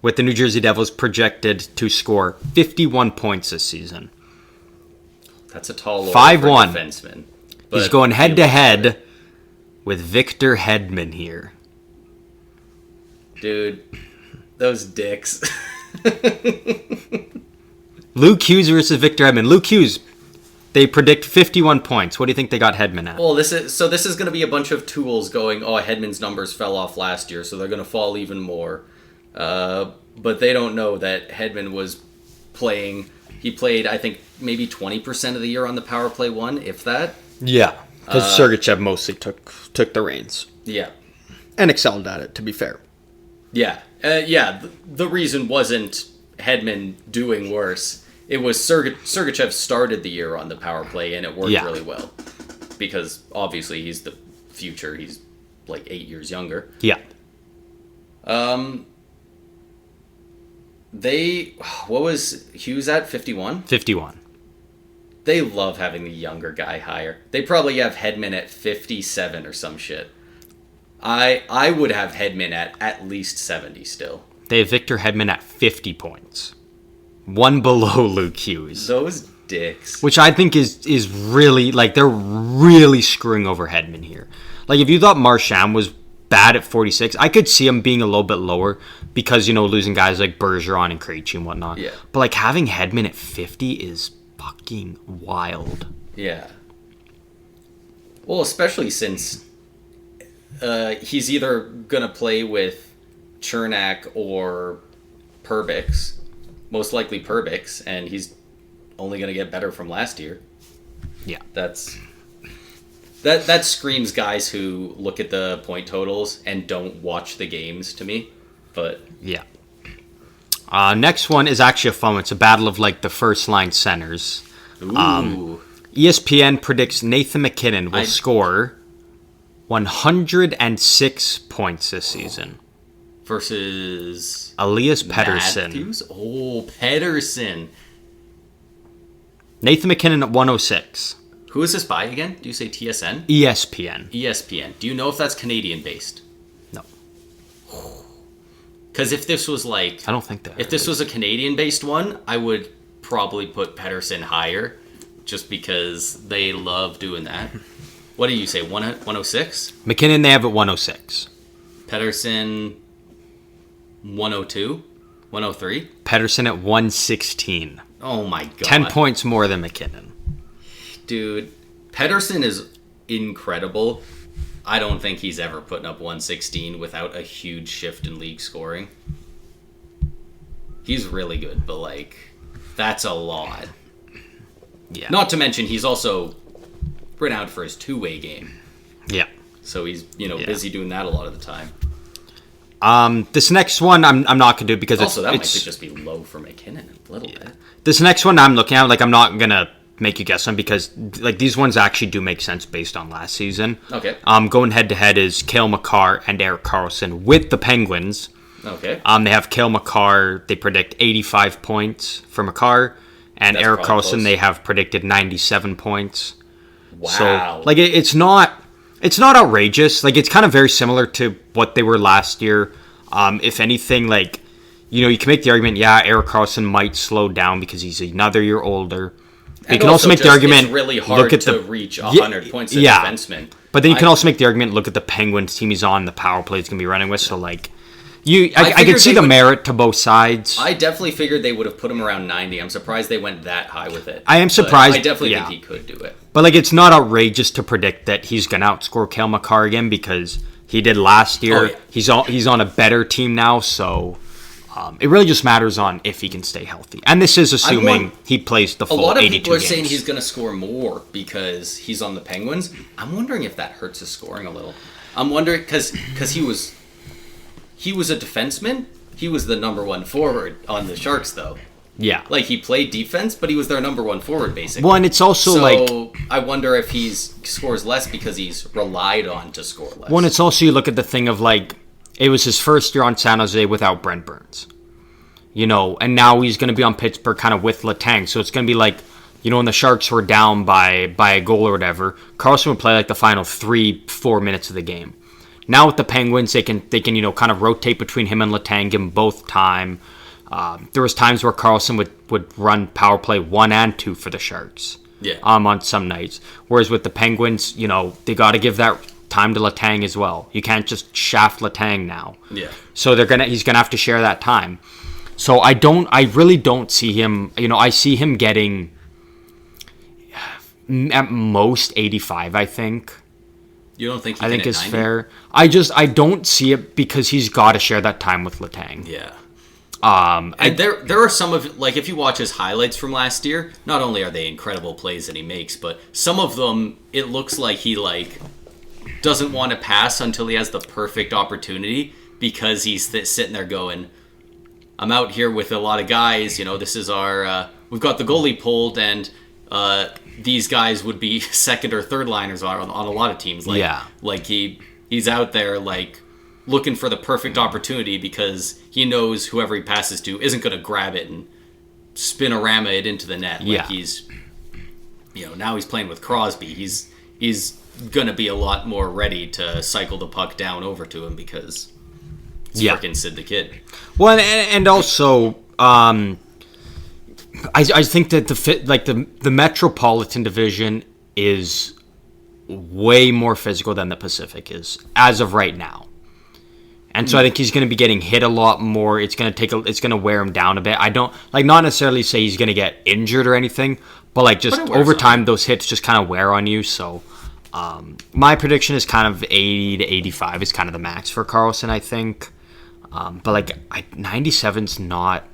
with the New Jersey Devils projected to score 51 points this season. That's a tall order 5-1 defenseman. He's going head to head with Victor Hedman here. Dude, those dicks. Luke Hughes versus Victor Hedman. Luke Hughes, they predict 51 points. What do you think they got Hedman at? Well, this is going to be a bunch of tools going, Hedman's numbers fell off last year, so they're going to fall even more. But they don't know that Hedman was playing. He played, I think, maybe 20% of the year on the power play one, if that. Yeah, because Sergachev mostly took the reins. Yeah. And excelled at it, to be fair. Yeah. The reason wasn't Hedman doing worse. It was Sergachev started the year on the power play, and it worked really well. Because, obviously, he's the future. He's, 8 years younger. Yeah. What was Hughes at, 51? 51. They love having the younger guy higher. They probably have Hedman at 57 or some shit. I would have Hedman at least 70 still. They have Victor Hedman at 50 points. One below Luke Hughes. Those dicks. Which I think is really, like, they're really screwing over Hedman here. Like, if you thought Marchand was bad at 46, I could see him being a little bit lower because, losing guys like Bergeron and Krejci and whatnot. Yeah. But, like, having Hedman at 50 is fucking wild. Yeah. Well, especially since he's either going to play with Chernak or Perbix. Most likely Perbix, and he's only going to get better from last year. Yeah. That screams guys who look at the point totals and don't watch the games to me. But yeah. Next one is actually a fun one. It's a battle of, like, the first line centers. ooh, ESPN predicts Nathan McKinnon will score 106 points this season. versus Elias Pettersson. Matthews? Oh, Pettersson. Nathan McKinnon at 106. Who is this by again? Do you say TSN? ESPN. ESPN. Do you know if that's Canadian based? No. Because if this was like, I don't think that. if this was a Canadian based one, I would probably put Pettersson higher, just because they love doing that. What do you say? 106? McKinnon, they have at 106. Pettersson 102? 103? Pettersson at 116. Oh my god. 10 points more than McKinnon. Dude, Pettersson is incredible. I don't think he's ever putting up 116 without a huge shift in league scoring. He's really good, but, like, that's a lot. Yeah. Not to mention, he's also renowned for his two-way game. Yeah. So he's, busy doing that a lot of the time. This next one I'm not gonna do because Also, that it's might just be low for McKinnon a little bit. This next one I'm looking at, like, I'm not gonna make you guess them because, like, these ones actually do make sense based on last season. Okay. Going head to head is Cale Makar and Erik Karlsson with the Penguins. Okay. They have Cale Makar. They predict 85 points for Makar, and That's Erik probably Karlsson close. They have predicted 97 points. Wow. So, like, it's not outrageous. Like, it's kind of very similar to what they were last year. If anything, like, you can make the argument, yeah, Erik Karlsson might slow down because he's another year older. But you can also make the argument, it's really hard look at to reach 100 points as a defenseman. But then you can also make the argument, look at the Penguins team he's on, the power play he's going to be running with. So, like, I could see the merit to both sides. I definitely figured they would have put him around 90. I'm surprised they went that high with it. I am But surprised. I definitely yeah. think he could do it. But, like, it's not outrageous to predict that he's going to outscore Cale Makar again because he did last year. Oh, yeah. He's on a better team now, so it really just matters on if he can stay healthy. And this is assuming he plays the A full 82 lot of games. people are saying he's going to score more because he's on the Penguins. I'm wondering if that hurts his scoring a little. I'm wondering because he was a defenseman. He was the number one forward on the Sharks, though. Yeah. Like, he played defense, but he was their number one forward, basically. Well, and it's also so like... I wonder if he scores less because he's relied on to score less. Well, and it's also, you look at the thing of, like, it was his first year on San Jose without Brent Burns. And now he's going to be on Pittsburgh kind of with Letang. So it's going to be like, when the Sharks were down by a goal or whatever, Karlsson would play, like, the final 3-4 minutes of the game. Now with the Penguins, they can kind of rotate between him and Letang, give them both time. There was times where Karlsson would run power play 1 and 2 for the Sharks. Yeah. On some nights. Whereas with the Penguins, they got to give that time to Letang as well. You can't just shaft Letang now. Yeah. So he's gonna have to share that time. So I really don't see him. I see him getting at most 85. I think. You don't think? I think is fair. I don't see it because he's got to share that time with Letang. Yeah. And there are some of, like, if you watch his highlights from last year, not only are they incredible plays that he makes, but some of them, it looks like he, like, doesn't want to pass until he has the perfect opportunity because he's sitting there going, I'm out here with a lot of guys, this is our, we've got the goalie pulled, and these guys would be second or third liners on a lot of teams. Like, yeah. Like, he's out there, like, looking for the perfect opportunity because he knows whoever he passes to isn't going to grab it and spin-a-rama it into the net. Like he's, now he's playing with Crosby. He's going to be a lot more ready to cycle the puck down over to him because it's freaking Sid the Kid. Well, and also, I think that the Metropolitan Division is way more physical than the Pacific is as of right now. And so I think he's going to be getting hit a lot more. It's going to wear him down a bit. I don't not necessarily say he's going to get injured or anything, but just over time those hits just kind of wear on you. So my prediction is kind of 80 to 85 is kind of the max for Karlsson, I think. But 97's not.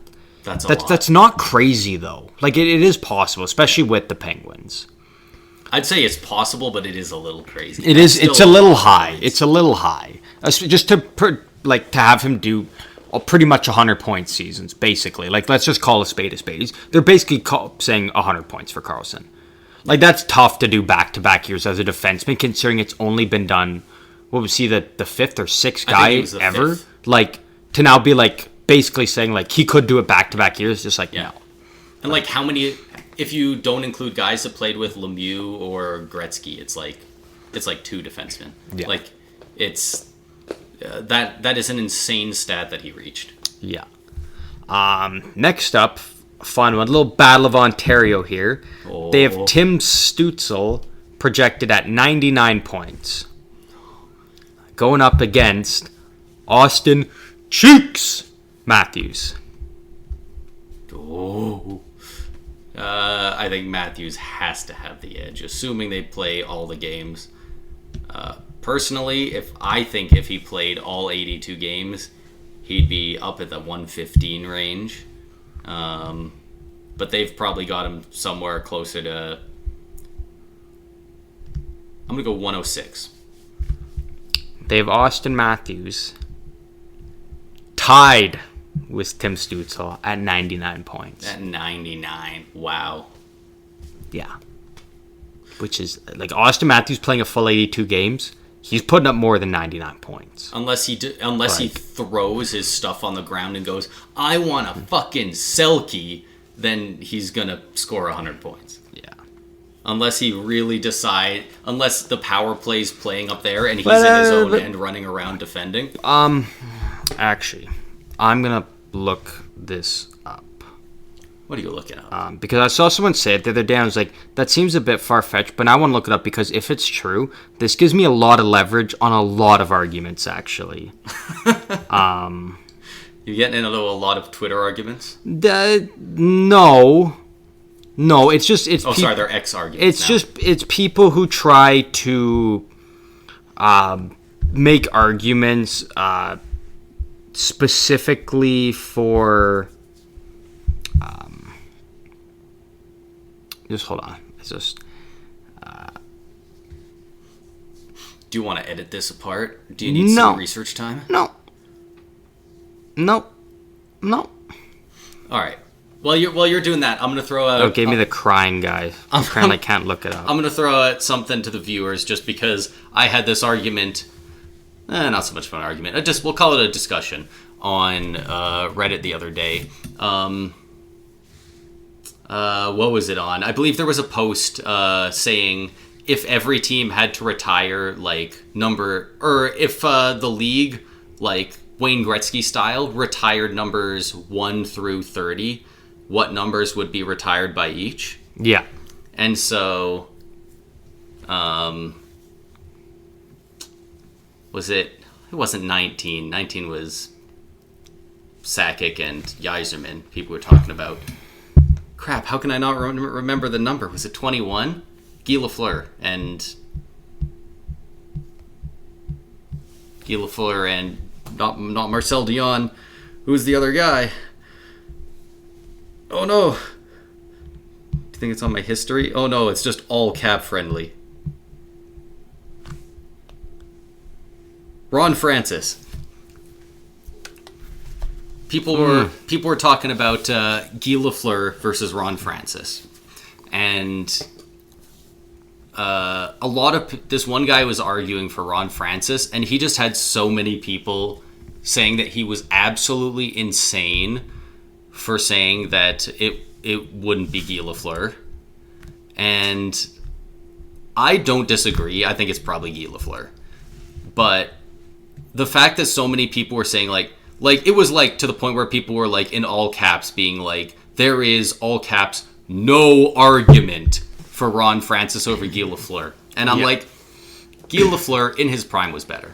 That's not crazy though. It is possible, especially with the Penguins. I'd say it's possible, but it is a little crazy. It is. It's a little high. It's a little high. Just to have him do pretty much 100-point seasons, basically. Let's just call a spade a spade. They're basically saying 100 points for Karlsson. That's tough to do back-to-back years as a defenseman, considering it's only been done. What was he, the fifth or sixth guy ever? Fifth. To now be basically saying he could do it back-to-back years, just no. And how many? If you don't include guys that played with Lemieux or Gretzky, it's two defensemen. Yeah. It's that is an insane stat that he reached. Yeah. Next up, a fun one, a little Battle of Ontario here. Oh. They have Tim Stützle projected at 99 points, going up against Austin Cheeks Matthews. Oh. I think Matthews has to have the edge, assuming they play all the games. Personally, if he played all 82 games, he'd be up at the 115 range. But they've probably got him somewhere closer to... I'm going to go 106. They have Austin Matthews tied with Tim Stützle at 99 points. At 99. Wow. Yeah. Which is, Austin Matthews playing a full 82 games, he's putting up more than 99 points. Unless he throws his stuff on the ground and goes, I want a fucking Selke, then he's going to score 100 points. Yeah. Unless he really unless the power play's playing up there and he's in his own end running around defending. Actually, I'm going to look this up. What are you looking at? Because I saw someone say it the other day, and I was like, that seems a bit far-fetched, but I want to look it up because if it's true, this gives me a lot of leverage on a lot of arguments, actually. You getting into a lot of Twitter arguments? No, it's just... sorry, they're X-arguments It's people who try to make arguments specifically for... just hold on. It's just... Do you want to edit this apart? Do you need some research time? No. All right. While you're doing that, I'm gonna throw out. Oh, gave me the crying guy. Apparently, can't look it up. I'm gonna throw out something to the viewers just because I had this argument. Not so much of an argument. We'll call it a discussion on Reddit the other day. What was it on? I believe there was a post saying if every team had to retire if the league Wayne Gretzky style retired numbers 1 through 30, what numbers would be retired by each? Yeah. And so it wasn't 19. 19 was Sakic and Yzerman people were talking about. Crap, how can I not remember the number? Was it 21? Guy Lafleur and not Marcel Dion. Who's the other guy? Oh no. Do you think it's on my history? Oh no, it's just all cap friendly. Ron Francis. People were talking about Guy Lafleur versus Ron Francis, and this one guy was arguing for Ron Francis, and he just had so many people saying that he was absolutely insane for saying that it wouldn't be Guy Lafleur. And I don't disagree. I think it's probably Guy Lafleur. But the fact that so many people were saying like it was like to the point where people were like in all caps being like, there is all caps no argument for Ron Francis over Guy Lafleur. And I'm like, Guy Lafleur in his prime was better.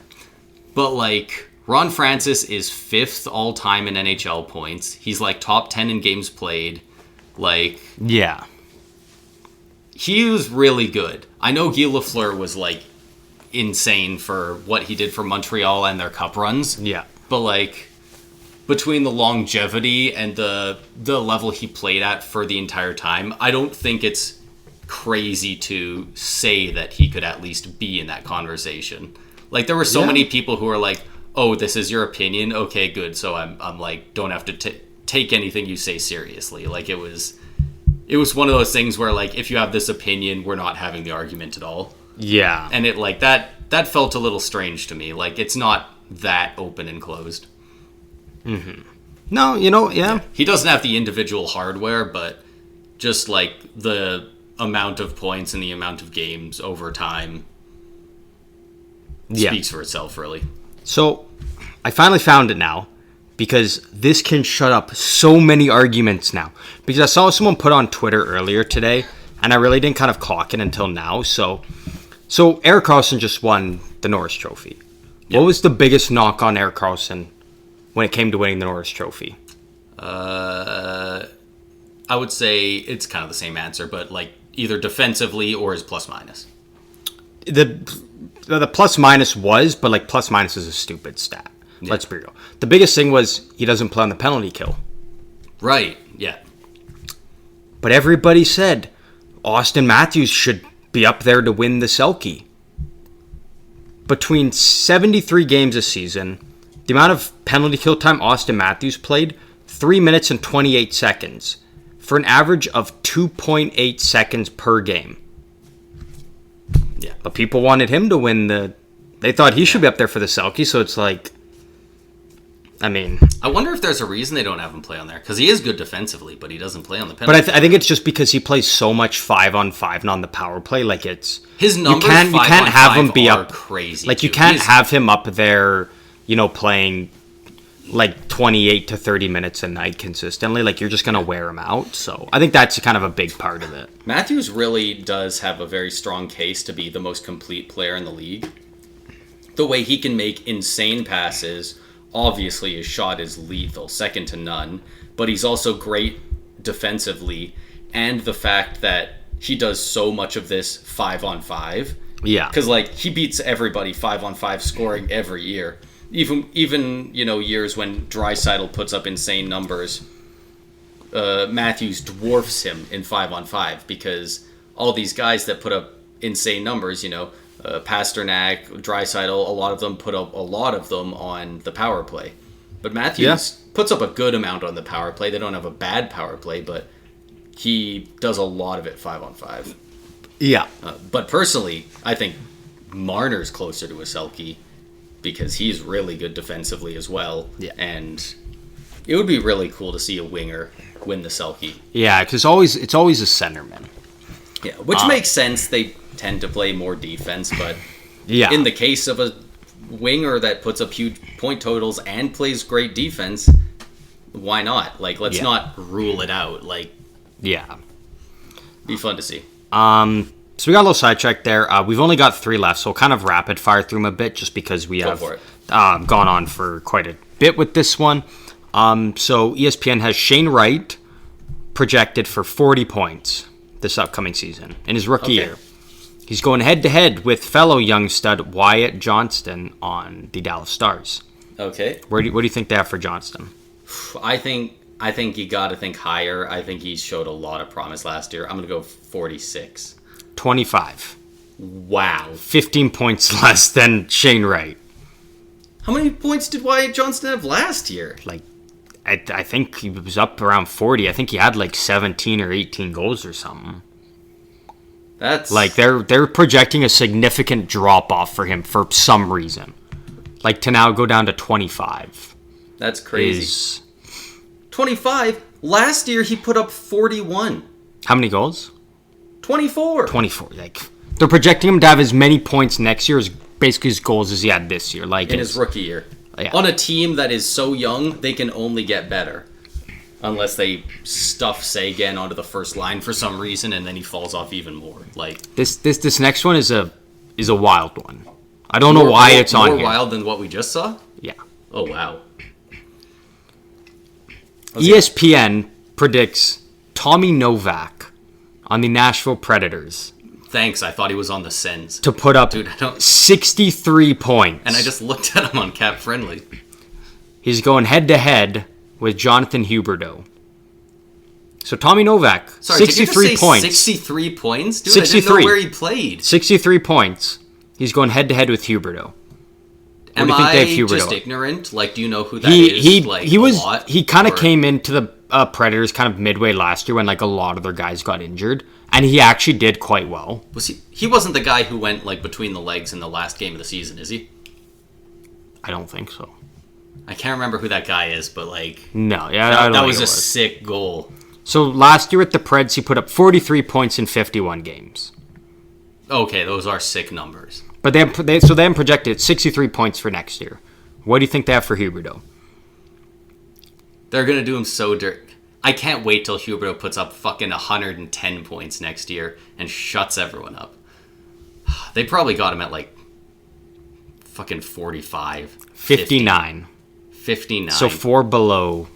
But like, Ron Francis is 5th all time in NHL points. He's like top 10 in games played. Like, yeah. He was really good. I know Guy Lafleur was like insane for what he did for Montreal and their cup runs. Yeah. But like, between the longevity and the level he played at for the entire time, I don't think it's crazy to say that he could at least be in that conversation. Like, there were so many people who were like, oh, this is your opinion? Okay, good. So I'm like, don't have to take anything you say seriously. Like, it was one of those things where, like, if you have this opinion, we're not having the argument at all. Yeah. And it, like, that felt a little strange to me. Like, it's not that open and closed. Mm-hmm. No, yeah. He doesn't have the individual hardware, but just, like, the amount of points and the amount of games over time speaks for itself, really. So, I finally found it now, because this can shut up so many arguments now. Because I saw someone put on Twitter earlier today, and I really didn't kind of clock it until now. So Erik Karlsson just won the Norris Trophy. Yep. What was the biggest knock on Erik Karlsson when it came to winning the Norris Trophy? I would say it's kind of the same answer, but like either defensively or his plus minus. The plus minus was, but like plus minus is a stupid stat. Yeah. Let's be real. The biggest thing was he doesn't play on the penalty kill. Right, yeah. But everybody said Austin Matthews should be up there to win the Selke. Between 73 games a season, the amount of penalty kill time Austin Matthews played, 3 minutes and 28 seconds, for an average of 2.8 seconds per game. Yeah. But people wanted him to win they thought he should be up there for the Selke, so it's like, I mean, I wonder if there's a reason they don't have him play on there, because he is good defensively, but he doesn't play on the penalty. But I think it's just because he plays so much 5-on-5 and on the power play. Like, it's his numbers. You can't have him be up crazy. Like, you can't have him up there, playing like 28 to 30 minutes a night consistently. Like, you're just gonna wear him out. So I think that's kind of a big part of it. Matthews really does have a very strong case to be the most complete player in the league. The way he can make insane passes. Obviously, his shot is lethal, second to none, but he's also great defensively, and the fact that he does so much of this 5-on-5. Yeah. Because, like, he beats everybody 5-on-5 scoring every year. Even years when Draisaitl puts up insane numbers, Matthews dwarfs him in 5-on-5, because all these guys that put up insane numbers, Pasternak, Draisaitl, a lot of them put up a lot of them on the power play. But Matthews puts up a good amount on the power play. They don't have a bad power play, but he does a lot of it 5-on-5. Yeah. But personally, I think Marner's closer to a Selke because he's really good defensively as well. Yeah. And it would be really cool to see a winger win the Selke. Yeah, because it's always a centerman. Yeah, which makes sense. They tend to play more defense, but in the case of a winger that puts up huge point totals and plays great defense, why not? Like, let's not rule it out. Like, be fun to see. So we got a little sidetracked there. We've only got 3 left, so we'll kind of rapid fire through them a bit just because we have gone on for quite a bit with this one. So ESPN has Shane Wright projected for 40 points this upcoming season in his rookie year. He's going head-to-head with fellow young stud Wyatt Johnston on the Dallas Stars. Okay. What do you think they have for Johnston? I think you got to think higher. I think he showed a lot of promise last year. I'm going to go 46. 25. Wow. 15 points less than Shane Wright. How many points did Wyatt Johnston have last year? Like, I think he was up around 40. I think he had like 17 or 18 goals or something. That's Like, they're projecting a significant drop-off for him for some reason. Like, to now go down to 25. That's crazy. 25? Last year, he put up 41. How many goals? 24. 24. Like, they're projecting him to have as many points next year as basically as goals as he had this year. Like, in his rookie year. Yeah. On a team that is so young, they can only get better. Unless they stuff Sagan onto the first line for some reason, and then he falls off even more. Like this next one is a wild one. I don't know why it's on more here. More wild than what we just saw? Yeah. Oh, wow. ESPN predicts Tommy Novak on the Nashville Predators Thanks, I thought he was on the Sens. to put up Dude, I don't... 63 points. And I just looked at him on Cap Friendly. He's going head-to-head with Jonathan Huberdeau. So Tommy Novak, Sorry, 63 did you just say points. 63 points? Dude, 63. I didn't know where he played. 63 points. He's going head-to-head with Huberdeau. Am do you think I they have Huberdeau just at? ignorant? Like, do you know who that is? He kind of came into the Predators kind of midway last year when like a lot of their guys got injured, and he actually did quite well. Was he? He wasn't the guy who went like between the legs in the last game of the season, is he? I don't think so. I can't remember who that guy is, but like, No, yeah, I don't that think was it a sick goal. So last year at the Preds, he put up 43 points in 51 games. Okay, those are sick numbers. But they have projected 63 points for next year. What do you think they have for Huberdeau? They're gonna do him so dirt. I can't wait till Huberdeau puts up fucking 110 points next year and shuts everyone up. They probably got him at like fucking 45. 59. 59. So 4 below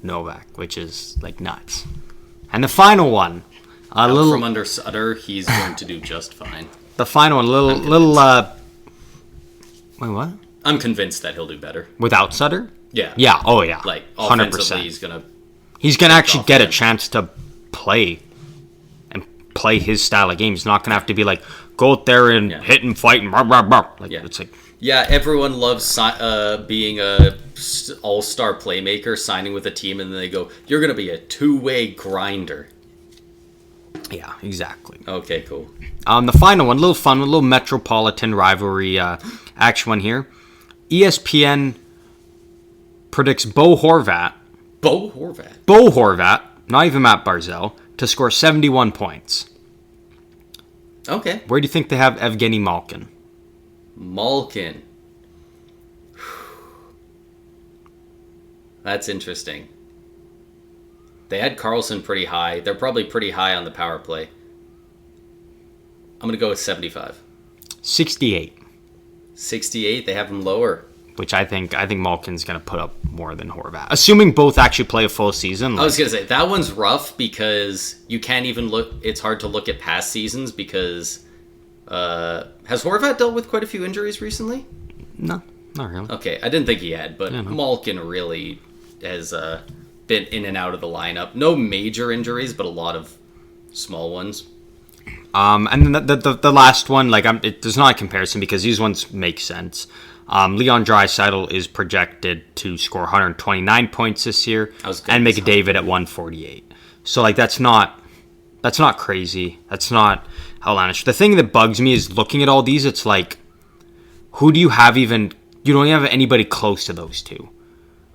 Novak, which is like nuts. And the final one, from under Sutter, he's going to do just fine. The final one, wait, what? I'm convinced that he'll do better. Without Sutter? Yeah. Yeah. Oh yeah. Like 100%. offensively, He's gonna actually get a him. chance to play his style of game. He's not gonna have to be like go out there and hit and fight and blah, blah, blah. Like it's like. Yeah, everyone loves being a all-star playmaker, signing with a team, and then they go, "You're gonna be a two-way grinder." Yeah, exactly. Okay, cool. The final one, a little metropolitan rivalry action one here. ESPN predicts Bo Horvat, not even Matt Barzal, to score 71 points. Okay. Where do you think they have Evgeny Malkin? Malkin. That's interesting. They had Carlson pretty high. They're probably pretty high on the power play. I'm going to go with 75. 68. 68, they have him lower. Which I think Malkin's going to put up more than Horvat. Assuming both actually play a full season. I was going to say, that one's rough because you can't even look... It's hard to look at past seasons because... has Horvat dealt with quite a few injuries recently? No, not really. Okay, I didn't think he had, but Malkin really has been in and out of the lineup. No major injuries, but a lot of small ones. And then the last one, like there's not a comparison because these ones make sense. Leon Draisaitl is projected to score 129 points this year, and McDavid at 148. So like that's not crazy. That's not outlandish. The thing that bugs me is looking at all these. It's like, who do you have even? You don't even have anybody close to those two.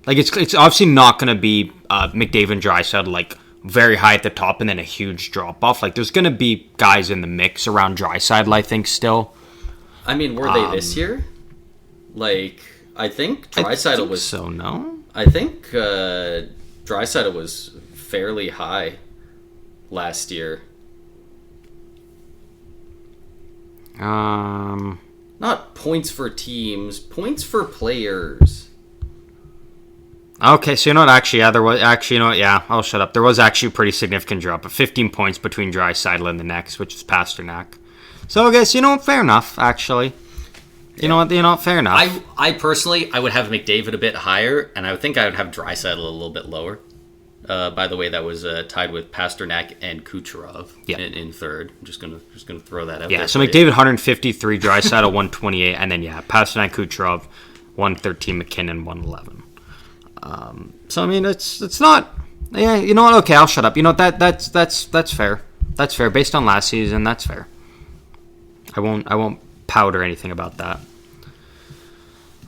Like it's obviously not going to be McDavid and Draisaitl like very high at the top and then a huge drop off. Like there's going to be guys in the mix around Draisaitl, I think still. I mean, were they this year? Like I think Draisaitl was so no. I think Draisaitl was fairly high last year. Not points for teams, points for players. Okay, so you know what? Actually, yeah, there was actually, you know what? Yeah, I'll shut up. There was actually a pretty significant drop of 15 points between Draisaitl and the next, which is Pasternak. So I guess fair enough. Actually, you know what? Fair enough. I personally, I would have McDavid a bit higher, and I would think I would have Draisaitl a little bit lower. By the way, that was tied with Pasternak and Kucherov in third. I'm just gonna throw that out. Yeah, so McDavid 153, Draisaitl 128, and then Pasternak, Kucherov 113, McKinnon 111. So I mean, it's not. Yeah, you know what? Okay, I'll shut up. You know that's fair. That's fair. Based on last season, that's fair. I won't pout or anything about that.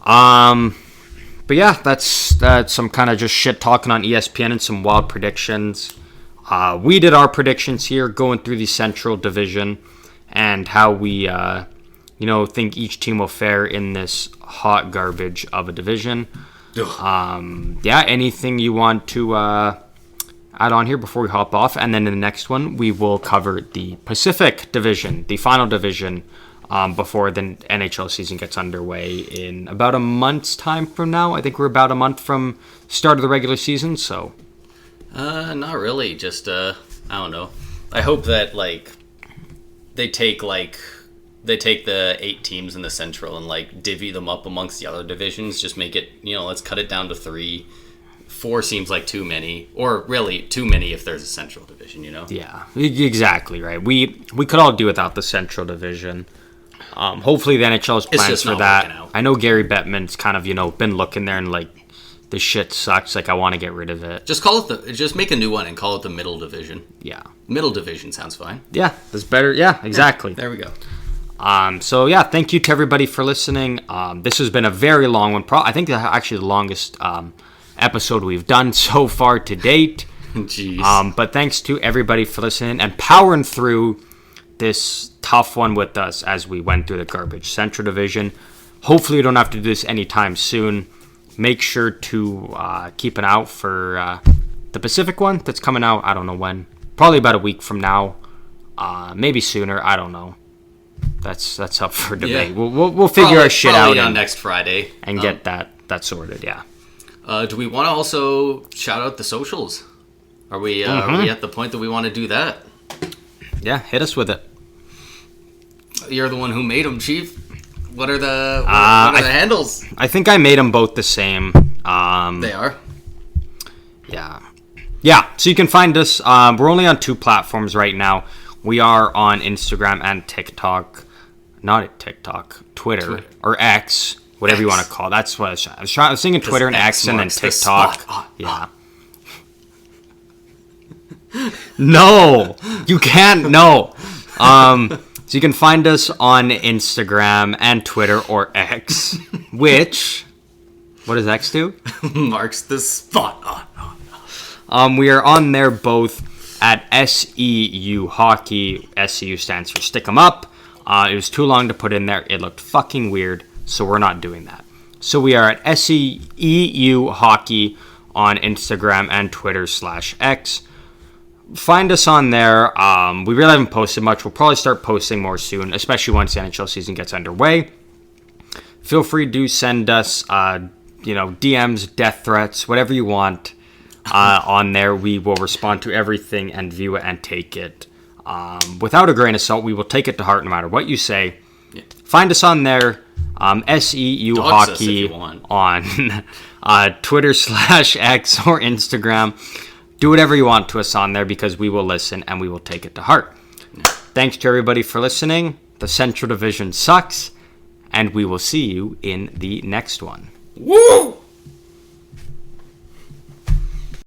But yeah, that's some kind of just shit talking on ESPN and some wild predictions. We did our predictions here, going through the Central Division and how we, think each team will fare in this hot garbage of a division. Anything you want to add on here before we hop off? And then in the next one, we will cover the Pacific Division, the final division, before the NHL season gets underway in about a month's time from now. I think we're about a month from start of the regular season, so... Not really. Just, I don't know. I hope that, they take the 8 teams in the Central and, divvy them up amongst the other divisions. Just make it, let's cut it down to 3. 4 seems like too many. Or, really, too many if there's a Central Division, Yeah, exactly, right. We could all do without the Central Division. Hopefully the NHL's plans for that. I know Gary Bettman's kind of, been looking there and, this shit sucks. I want to get rid of it. Just make a new one and call it the Middle Division. Yeah. Middle Division sounds fine. Yeah, that's better. Yeah, exactly. There we go. Thank you to everybody for listening. This has been a very long one. I think actually the longest episode we've done so far to date. Jeez. But thanks to everybody for listening and powering through this tough one with us as we went through the garbage Central Division. Hopefully we don't have to do this anytime soon. Make sure to keep an eye out for the Pacific one that's coming out. I don't know when. Probably about a week from now. Maybe sooner. I don't know. That's up for debate. Yeah. We'll figure our shit out on next Friday and get that sorted. Yeah. Do we want to also shout out the socials? Are we at the point that we want to do that? Yeah, hit us with it. You're the one who made them, Chief. What are the handles? I think I made them both the same. They are? Yeah. Yeah, so you can find us. We're only on 2 platforms right now. We are on Instagram and TikTok. Not TikTok. Twitter. Or X. Whatever you want to call it. That's what I was thinking Twitter and X and then TikTok. Yeah. No! You can't. No. So you can find us on Instagram and Twitter or X, which, what does X do? Marks the spot. We are on there both at SEU Hockey. SEU stands for Stick 'em Up. It was too long to put in there. It looked fucking weird, so we're not doing that. So we are at SEU Hockey on Instagram and Twitter /X. Find us on there. We really haven't posted much. We'll probably start posting more soon, especially once the NHL season gets underway. Feel free to send us, DMs, death threats, whatever you want on there. We will respond to everything and view it and take it without a grain of salt. We will take it to heart no matter what you say. Yeah. Find us on there. SEU Dogs Hockey on Twitter /X or Instagram. Do whatever you want to us on there because we will listen and we will take it to heart. Yeah. Thanks to everybody for listening. The Central Division sucks, and we will see you in the next one. Woo!